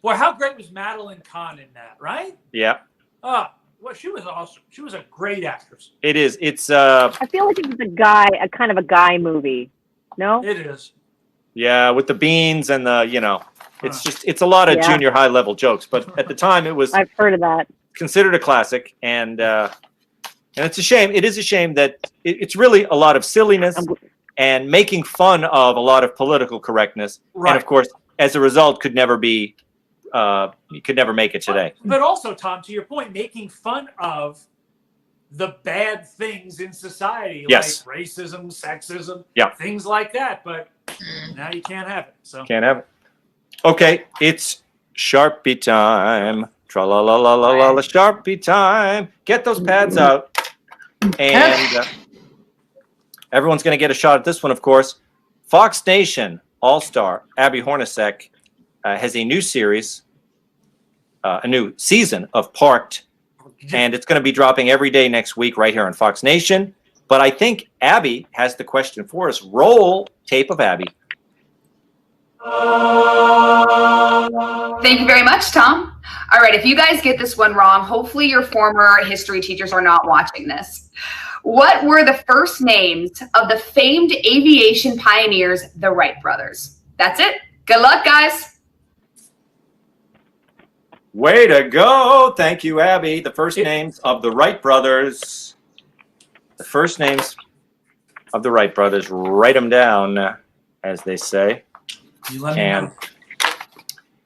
Boy, how great was Madeline Kahn in that, right? Yeah. Well, she was awesome. She was a great actress. It is. It's I feel like it's a kind of a guy movie. No? It is. Yeah, with the beans and the, it's a lot of junior high level jokes, but at the time it was I've heard of that. Considered a classic, and it's a shame. It is a shame that it's really a lot of silliness and making fun of a lot of political correctness, and of course, as a result, could never be. You could never make it today. But also, Tom, to your point, making fun of the bad things in society, like racism, sexism, things like that. But now you can't have it. So can't have it. Okay, it's Sharpie time. Tra la la la la la la Sharpie time. Get those pads out, and everyone's going to get a shot at this one, of course. Fox Nation All-Star Abby Hornacek has a new series, a new season of Parked, and it's going to be dropping every day next week right here on Fox Nation. But I think Abby has the question for us. Roll tape of Abby. Thank you very much, Tom. All right, if you guys get this one wrong, hopefully your former history teachers are not watching this. What were the first names of the famed aviation pioneers, the Wright brothers? That's it. Good luck, guys. Way to go. Thank you, Abby. The first names of the Wright brothers. The first names of the Wright brothers. Write them down, as they say. You let me know.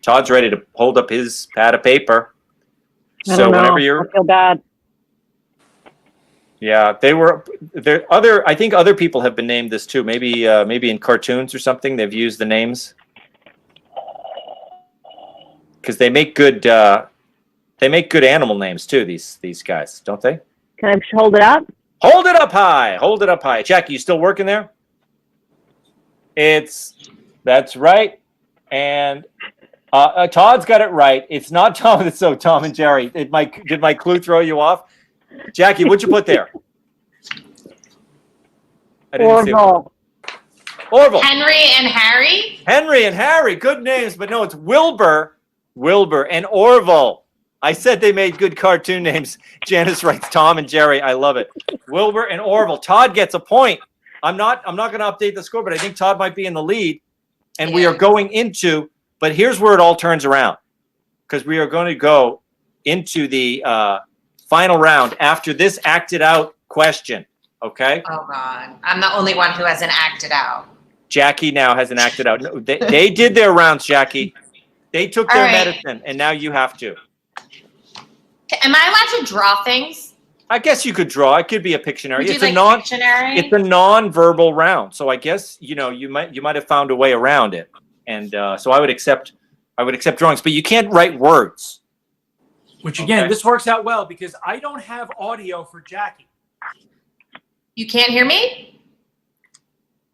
Todd's ready to hold up his pad of paper. I don't know. Whenever you're, I feel bad. yeah, they were there. I think other people have been named this too. Maybe in cartoons or something. They've used the names because they make good animal names too. These guys, don't they? Can I hold it up? Hold it up high. Hold it up high. Jackie, you still working there? That's right. And Todd's got it right. It's not Tom. It's so Tom and Jerry. Did my clue throw you off? Jackie, what'd you put there? I didn't see it. Orville. Henry and Harry. Henry and Harry. Good names, but no, it's Wilbur, and Orville. I said they made good cartoon names. Janice writes Tom and Jerry. I love it. Wilbur and Orville. Todd gets a point. I'm not going to update the score, but I think Todd might be in the lead. And we are going into, but here's where it all turns around, because we are going to go into the final round after this acted out question. Okay. Oh God, I'm the only one who hasn't acted out. Jackie now hasn't acted out. No, they did their rounds, Jackie. They took their medicine, and now you have to. Am I allowed to draw things? I guess you could draw. It could be a Pictionary. It's Pictionary? It's a non-verbal round, so I guess you might have found a way around it, and so I would accept drawings, but you can't write words. Which again, this works out well because I don't have audio for Jackie. You can't hear me?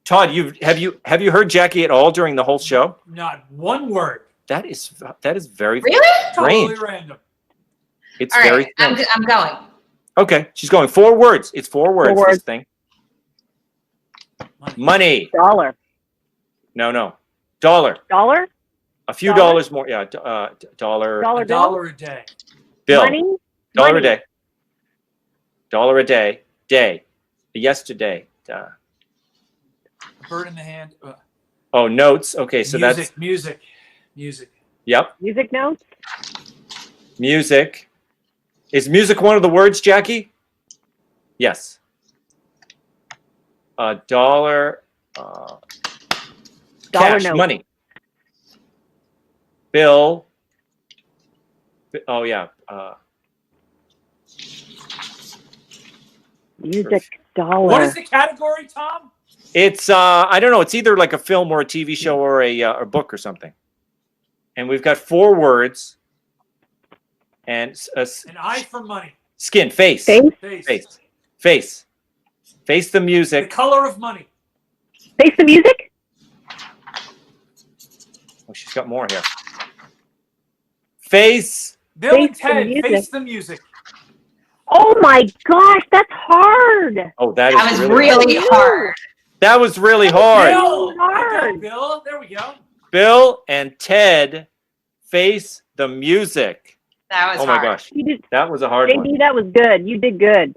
Todd, have you heard Jackie at all during the whole show? Not one word. That is very really strange. Totally random. It's all very right, strange. I'm going. Okay, she's going 4 words. It's 4 words. 4 words. This thing. Money. Dollar. No. Dollar. Dollar? A few dollars more. Yeah. Dollar. Dollar A dollar a day. Bill. Money? Dollar Money. a day. Dollar a day. Day. Yesterday. A bird in the hand. Oh, notes. Okay, so that's music. Yep. Music notes? Music. Is music one of the words, Jackie? Yes. Dollar. Cash. Note. Money. Bill. Oh yeah. Music. Dollar. What is the category, Tom? It's I don't know. It's either like a film or a TV show or a book or something. And we've got 4 words. And an eye for money. Skin. Face. Face the music. The color of money. Face the music? Oh, she's got more here. Face. Bill and Face the Ted. music. Face the music. Oh my gosh, that's hard. Oh, That was really hard. That was really hard. Bill. Hard. Bill. There we go. Bill and Ted face the music. That was oh hard. my gosh, that was a hard one. JD, that was good. You did good.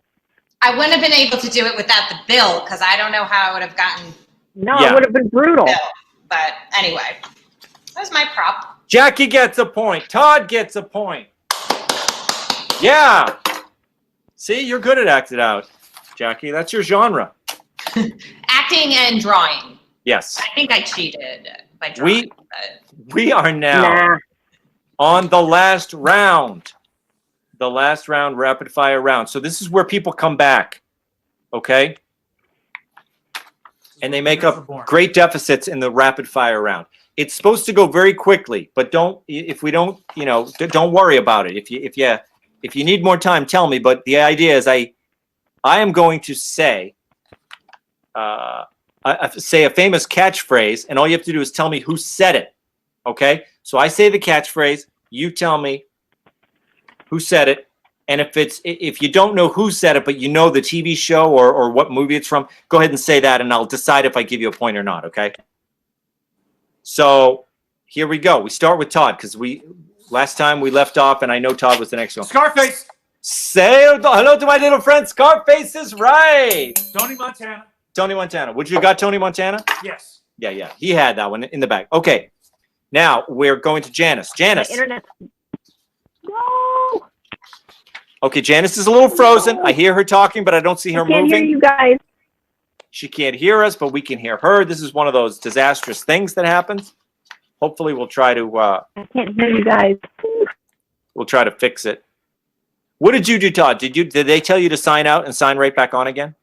I wouldn't have been able to do it without the bill because I don't know how I would have gotten No, it would have been brutal. bill. But anyway, that was my prop. Jackie gets a point. Todd gets a point. Yeah. See, you're good at acting out, Jackie. That's your genre. Acting and drawing. Yes. I think I cheated by drawing. We are now on the last round. The last round, rapid fire round. So this is where people come back, okay? And they make up great deficits in the rapid fire round. It's supposed to go very quickly, but don't worry about it. If you need more time, tell me. But the idea is I am going to say I say a famous catchphrase, and all you have to do is tell me who said it. Okay? So I say the catchphrase, you tell me who said it, and if you don't know who said it, but you know the TV show or what movie it's from, go ahead and say that, and I'll decide if I give you a point or not. Okay? So here we go. We start with Todd because last time we left off, and I know Todd was the next one. Scarface. Say hello to my little friend. Scarface is right. Tony Montana. Tony Montana. Would you got Tony Montana? Yes. Yeah. He had that one in the bag. Okay. Now we're going to Janice. Janice. The internet. No. Okay, Janice is a little frozen. I hear her talking, but I don't see her moving. I can't hear you guys. She can't hear us, but we can hear her. This is one of those disastrous things that happens. hopefully we'll try to I can't hear you guys. we'll try to fix it. What did you do, Todd? Did they tell you to sign out and sign right back on again?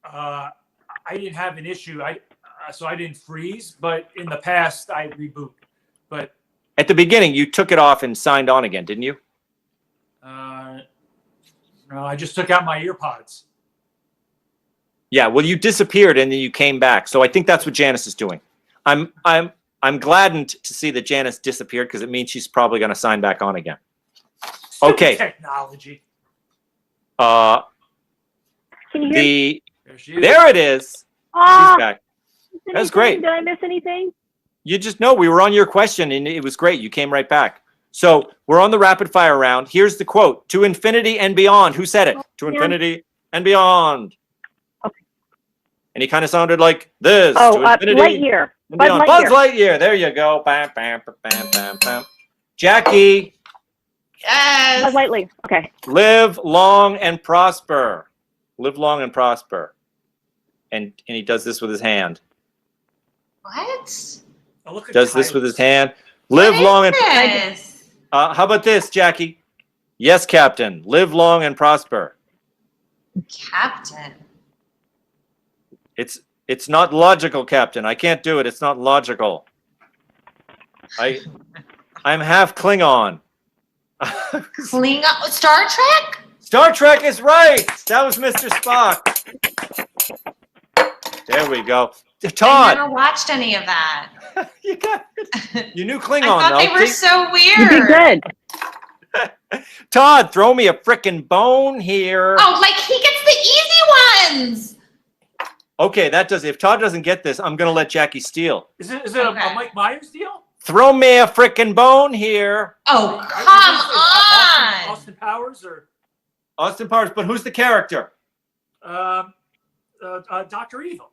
I didn't have an issue. So I didn't freeze, but in the past I reboot. But at the beginning, you took it off and signed on again, didn't you? No, I just took out my ear pods. Yeah, well, you disappeared and then you came back. So I think that's what Janice is doing. I'm gladdened to see that Janice disappeared because it means she's probably going to sign back on again. Okay. Technology. Can you hear? There it is. Oh, She's back. That's great. Did I miss anything? You just know we were on your question and it was great. You came right back. So we're on the rapid fire round. Here's the quote: "To infinity and beyond." Who said it? To infinity and beyond. Okay. And he kind of sounded like this. Oh, to infinity Lightyear. and beyond. Buzz Lightyear. There you go. Bam, bam, bam, bam, bam. Jackie. Yes. Buzz Lightyear. Okay. Live long and prosper. Live long and prosper. And he does this with his hand. What? Does this with his hand. Live long and prosper. how about this, Jackie? Yes, Captain. Live long and prosper. Captain. It's not logical, Captain. I can't do it. It's not logical. I'm half Klingon. Klingon? Star Trek? Star Trek is right. That was Mr. Spock. There we go. Todd. I never watched any of that. You got it. You knew Klingon, I thought they were so weird. You did good. Todd, throw me a frickin' bone here. Oh, like he gets the easy ones. Okay, that does. If Todd doesn't get this, I'm gonna let Jackie steal. Is it a Mike Myers deal? Throw me a frickin' bone here. Oh, come on. Austin Powers or Austin Powers, but who's the character? Dr. Evil.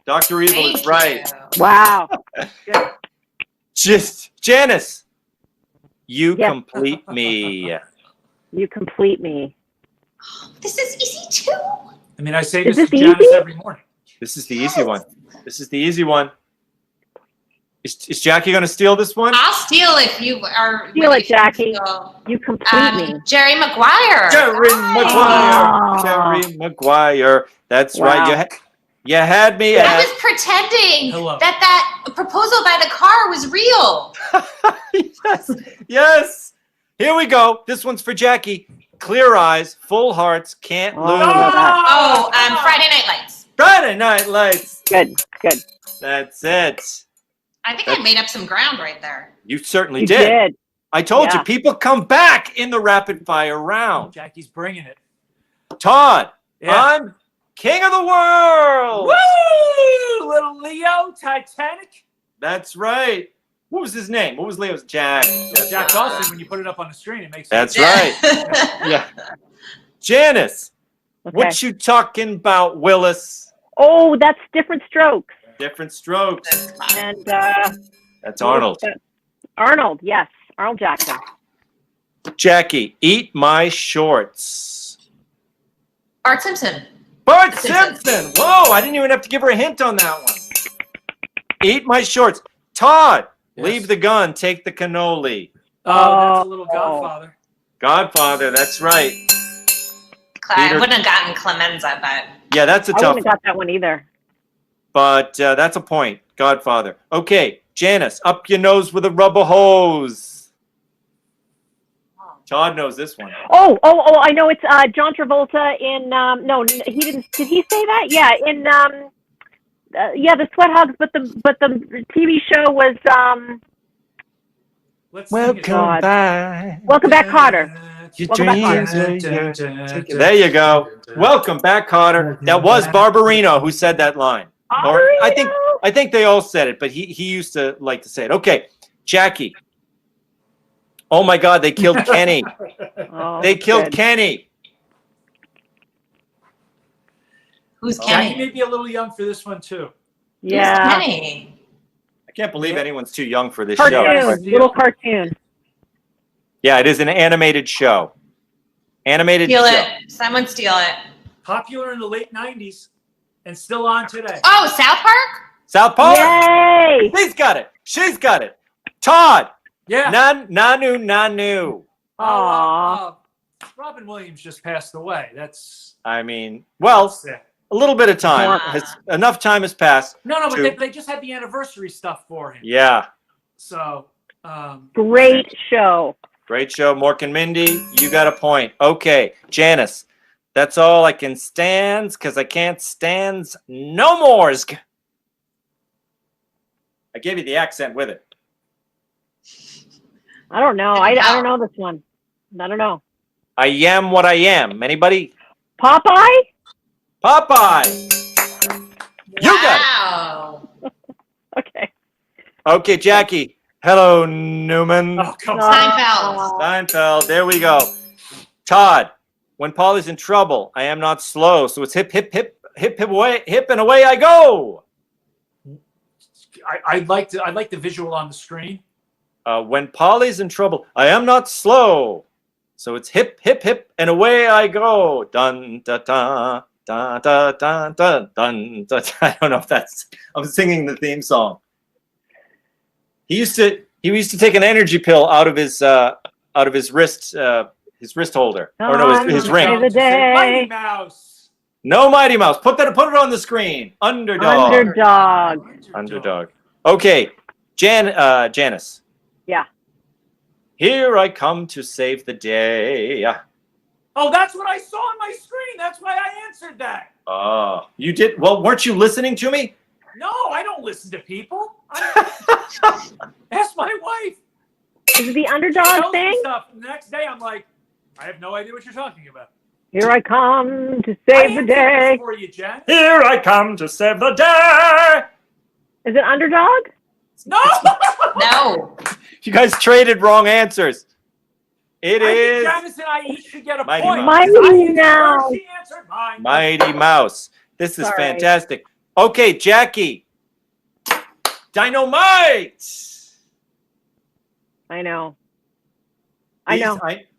Dr. Evil is right. Wow. Yeah. Just Janice, you complete me. You complete me. This is easy too. I mean, I say this to easy? Janice every morning. This is the easy one. This is the easy one. Is Jackie going to steal this one? I'll steal if you are. Steal it, Jackie. You complete me. Jerry Maguire. Jerry Maguire. Oh. Jerry Maguire. That's Wow. right. You had me I at. was pretending Hello. that proposal by the car was real. Yes. Yes. Here we go. This one's for Jackie. Clear eyes, full hearts, can't lose. Oh, Friday Night Lights. Friday Night Lights. Good. Good. That's it. I think I made up some ground right there. You certainly You did. did. I told you, Yeah. people come back in the rapid fire round. Jackie's bringing it. Todd, Yeah. I'm king of the world. Woo! Little Leo, Titanic. That's right. What was his name? What was Leo's? Jack. Jack Dawson, when you put it up on the screen, it makes That's sense. right. Yeah. Janice, Okay. what you talking about, Willis? Oh, that's Different Strokes. Different strokes. And That's Arnold. Arnold, yes. Arnold Jackson. Jackie, eat my shorts. Bart Simpson. Bart Simpson. Whoa, I didn't even have to give her a hint on that one. Eat my shorts. Todd, Yes. leave the gun, take the cannoli. Oh, that's a little Godfather. Godfather, that's right. I wouldn't have gotten Clemenza, but Yeah, that's a I tough wouldn't one. have got that one either. But that's a point. Godfather. Okay, Janice, up your nose with a rubber hose. Todd knows this one. Oh, I know it's John Travolta in no, he didn't. Did he say that? Yeah, in the Sweat Hogs, but the TV show was Let's sing it. God. back. Welcome Back, Cotter. Your Welcome back, dreams Cotter. are yours. There you go. Welcome back, Cotter. That was Barbarino who said that line. Or I think they all said it, but he used to like to say it. Okay, Jackie. Oh my God, they killed Kenny. Oh, They killed good. Kenny. who's Jackie Kenny? may be a little young for this one too. Yeah. Who's Kenny? I can't believe anyone's too young for this Cartoon, show. little cartoon. Yeah, it is an animated show. Animated Steal show. it. Someone steal it. Popular in the late 90s and still on today. Oh, South Park? South Park. Yay! She's got it. She's got it. Todd. Yeah. Nanu. Robin Williams just passed away. I mean, well, a little bit of time. Enough time has passed. No, but they just had the anniversary stuff for him. Yeah. So. Great show. Great show. Mork and Mindy, you got a point. Okay, Janice. That's all I can stand because I can't stand no more. I gave you the accent with it. I don't know. I don't know this one. I don't know. I am what I am. Anybody? Popeye? You got it. Okay. Okay, Jackie. Hello, Newman. Oh, come on. Seinfeld. There we go. Todd. When Polly's in trouble, I am not slow. So it's hip, hip, hip, hip, hip, away, hip, and away I go. I'd like the visual on the screen. When Polly's in trouble, I am not slow. So it's hip, hip, hip, and away I go. Dun, da, da, da, da, da, da, dun, da, da. I don't know if I'm singing the theme song. He used to take an energy pill out of his wrist, his wrist holder, or no, his ring. Mighty Mouse. No Mighty Mouse. Put it on the screen. Underdog. Okay, Janice. Yeah. Here I come to save the day. Oh, that's what I saw on my screen. That's why I answered that. Oh, you did? Well, weren't you listening to me? No, I don't listen to people. Ask my wife. Is it the underdog thing? Stuff. The next day, I'm like, I have no idea what you're talking about. Here I come to save the day. For you, Jen. Here I come to save the day. Is it underdog? No. No. You guys traded wrong answers. It is. Janice and I each should get a Mighty point. Mighty Mouse. She answered mine. Mighty Mouse. This is fantastic. Okay, Jackie. Dynamite. I know.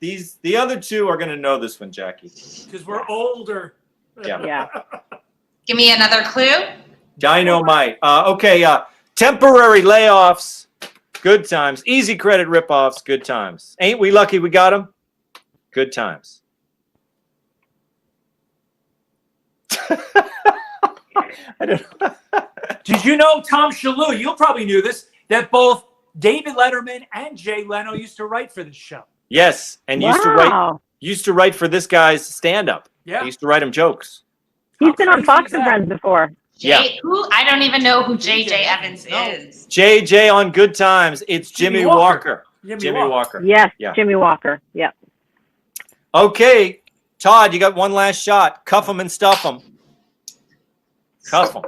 The other two are going to know this one, Jackie. Because we're older. Yeah. Give me another clue. Dynamite. Okay. Temporary layoffs. Good times. Easy credit ripoffs. Good times. Ain't we lucky we got them? Good times. I don't know. Did you know, Tom Shillue, you probably knew this, that both David Letterman and Jay Leno used to write for this show? Yes, and used to write for this guy's stand-up. Yeah. He used to write him jokes. He's been on Fox and Friends before. Who? I don't even know who J.J. Evans is. J.J. on Good Times. It's Jimmy Walker. Jimmy Walker. Yes, yeah. Jimmy Walker. Yep. Okay, Todd, you got one last shot. Cuff him and stuff him. Cuff him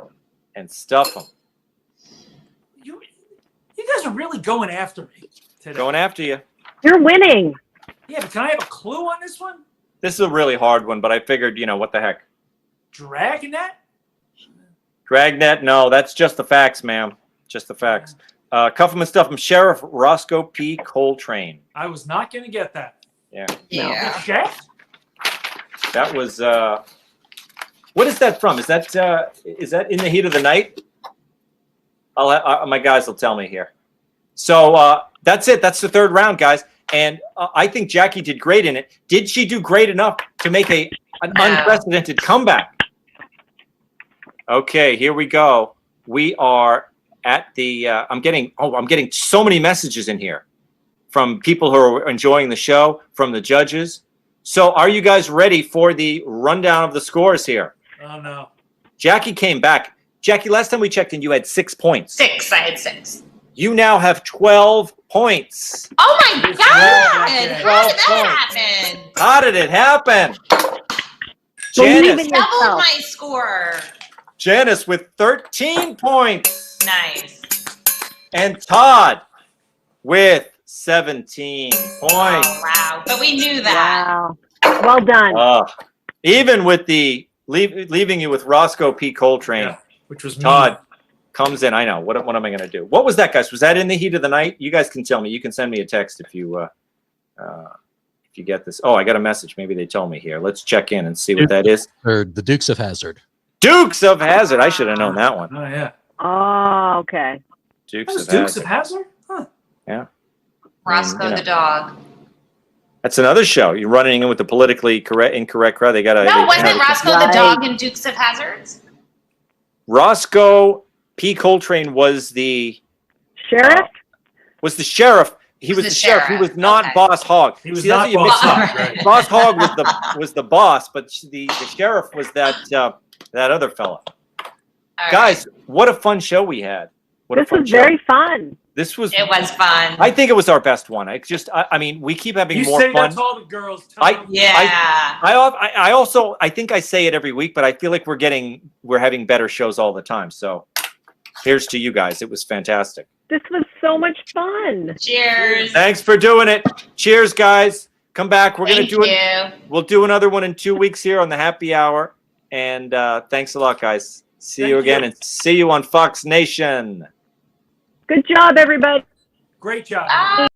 and stuff him. You guys are really going after me today. Going after you. You're winning. Yeah, but can I have a clue on this one? This is a really hard one, but I figured, what the heck. Dragnet? Dragnet? No, that's just the facts, ma'am. Just the facts. Cuff him and stuff him. Sheriff Roscoe P. Coltrane. I was not going to get that. Yeah. Yeah. That was. What is that from? Is that In the Heat of the Night? My guys will tell me here. So that's it. That's the third round, guys. And I think Jackie did great in it. Did she do great enough to make an unprecedented comeback? Okay, here we go. We are at the. I'm getting so many messages in here from people who are enjoying the show, from the judges. So, are you guys ready for the rundown of the scores here? Oh no. Jackie came back. Jackie, last time we checked in, you had 6 points. 6. I had 6. You now have 12 points. Oh my God! How did that happen? How did it happen? Janice doubled my score. Janice with 13 points. Nice. And Todd with 17 points. Oh, wow. But we knew that. Wow. Well done. Even with the leaving you with Roscoe P. Coltrane, which was Todd comes in. I know. What am I going to do? What was that, guys? Was that In the Heat of the Night? You guys can tell me. You can send me a text if you get this. Oh, I got a message. Maybe they told me here. Let's check in and see what that is. Or the Dukes of Hazzard. Dukes of Hazzard. I should have known that one. Oh yeah. Oh, okay. Dukes of Hazzard. Huh. Yeah. Roscoe the dog. That's another show. You're running in with the politically incorrect crowd. They got to. No, wasn't Roscoe the dog in Dukes of Hazzards? Roscoe P. Coltrane was the sheriff. Was the sheriff? He was the sheriff. He was not Boss Hogg. He was not Boss Hogg. Right. Boss Hogg was the boss, but the sheriff was that other fella. Guys, what a fun show we had! This was very fun. It was fun. I think it was our best one. I mean, we keep having more fun. You say that's all the girls. I think I say it every week, but I feel like we're having better shows all the time. So, here's to you guys. It was fantastic. This was so much fun. Cheers. Thanks for doing it. Cheers, guys. Come back. We're gonna do it. We'll do another one in 2 weeks here on the Happy Hour. And thanks a lot, guys. See you again, and see you on Fox Nation. Good job, everybody. Great job. Bye.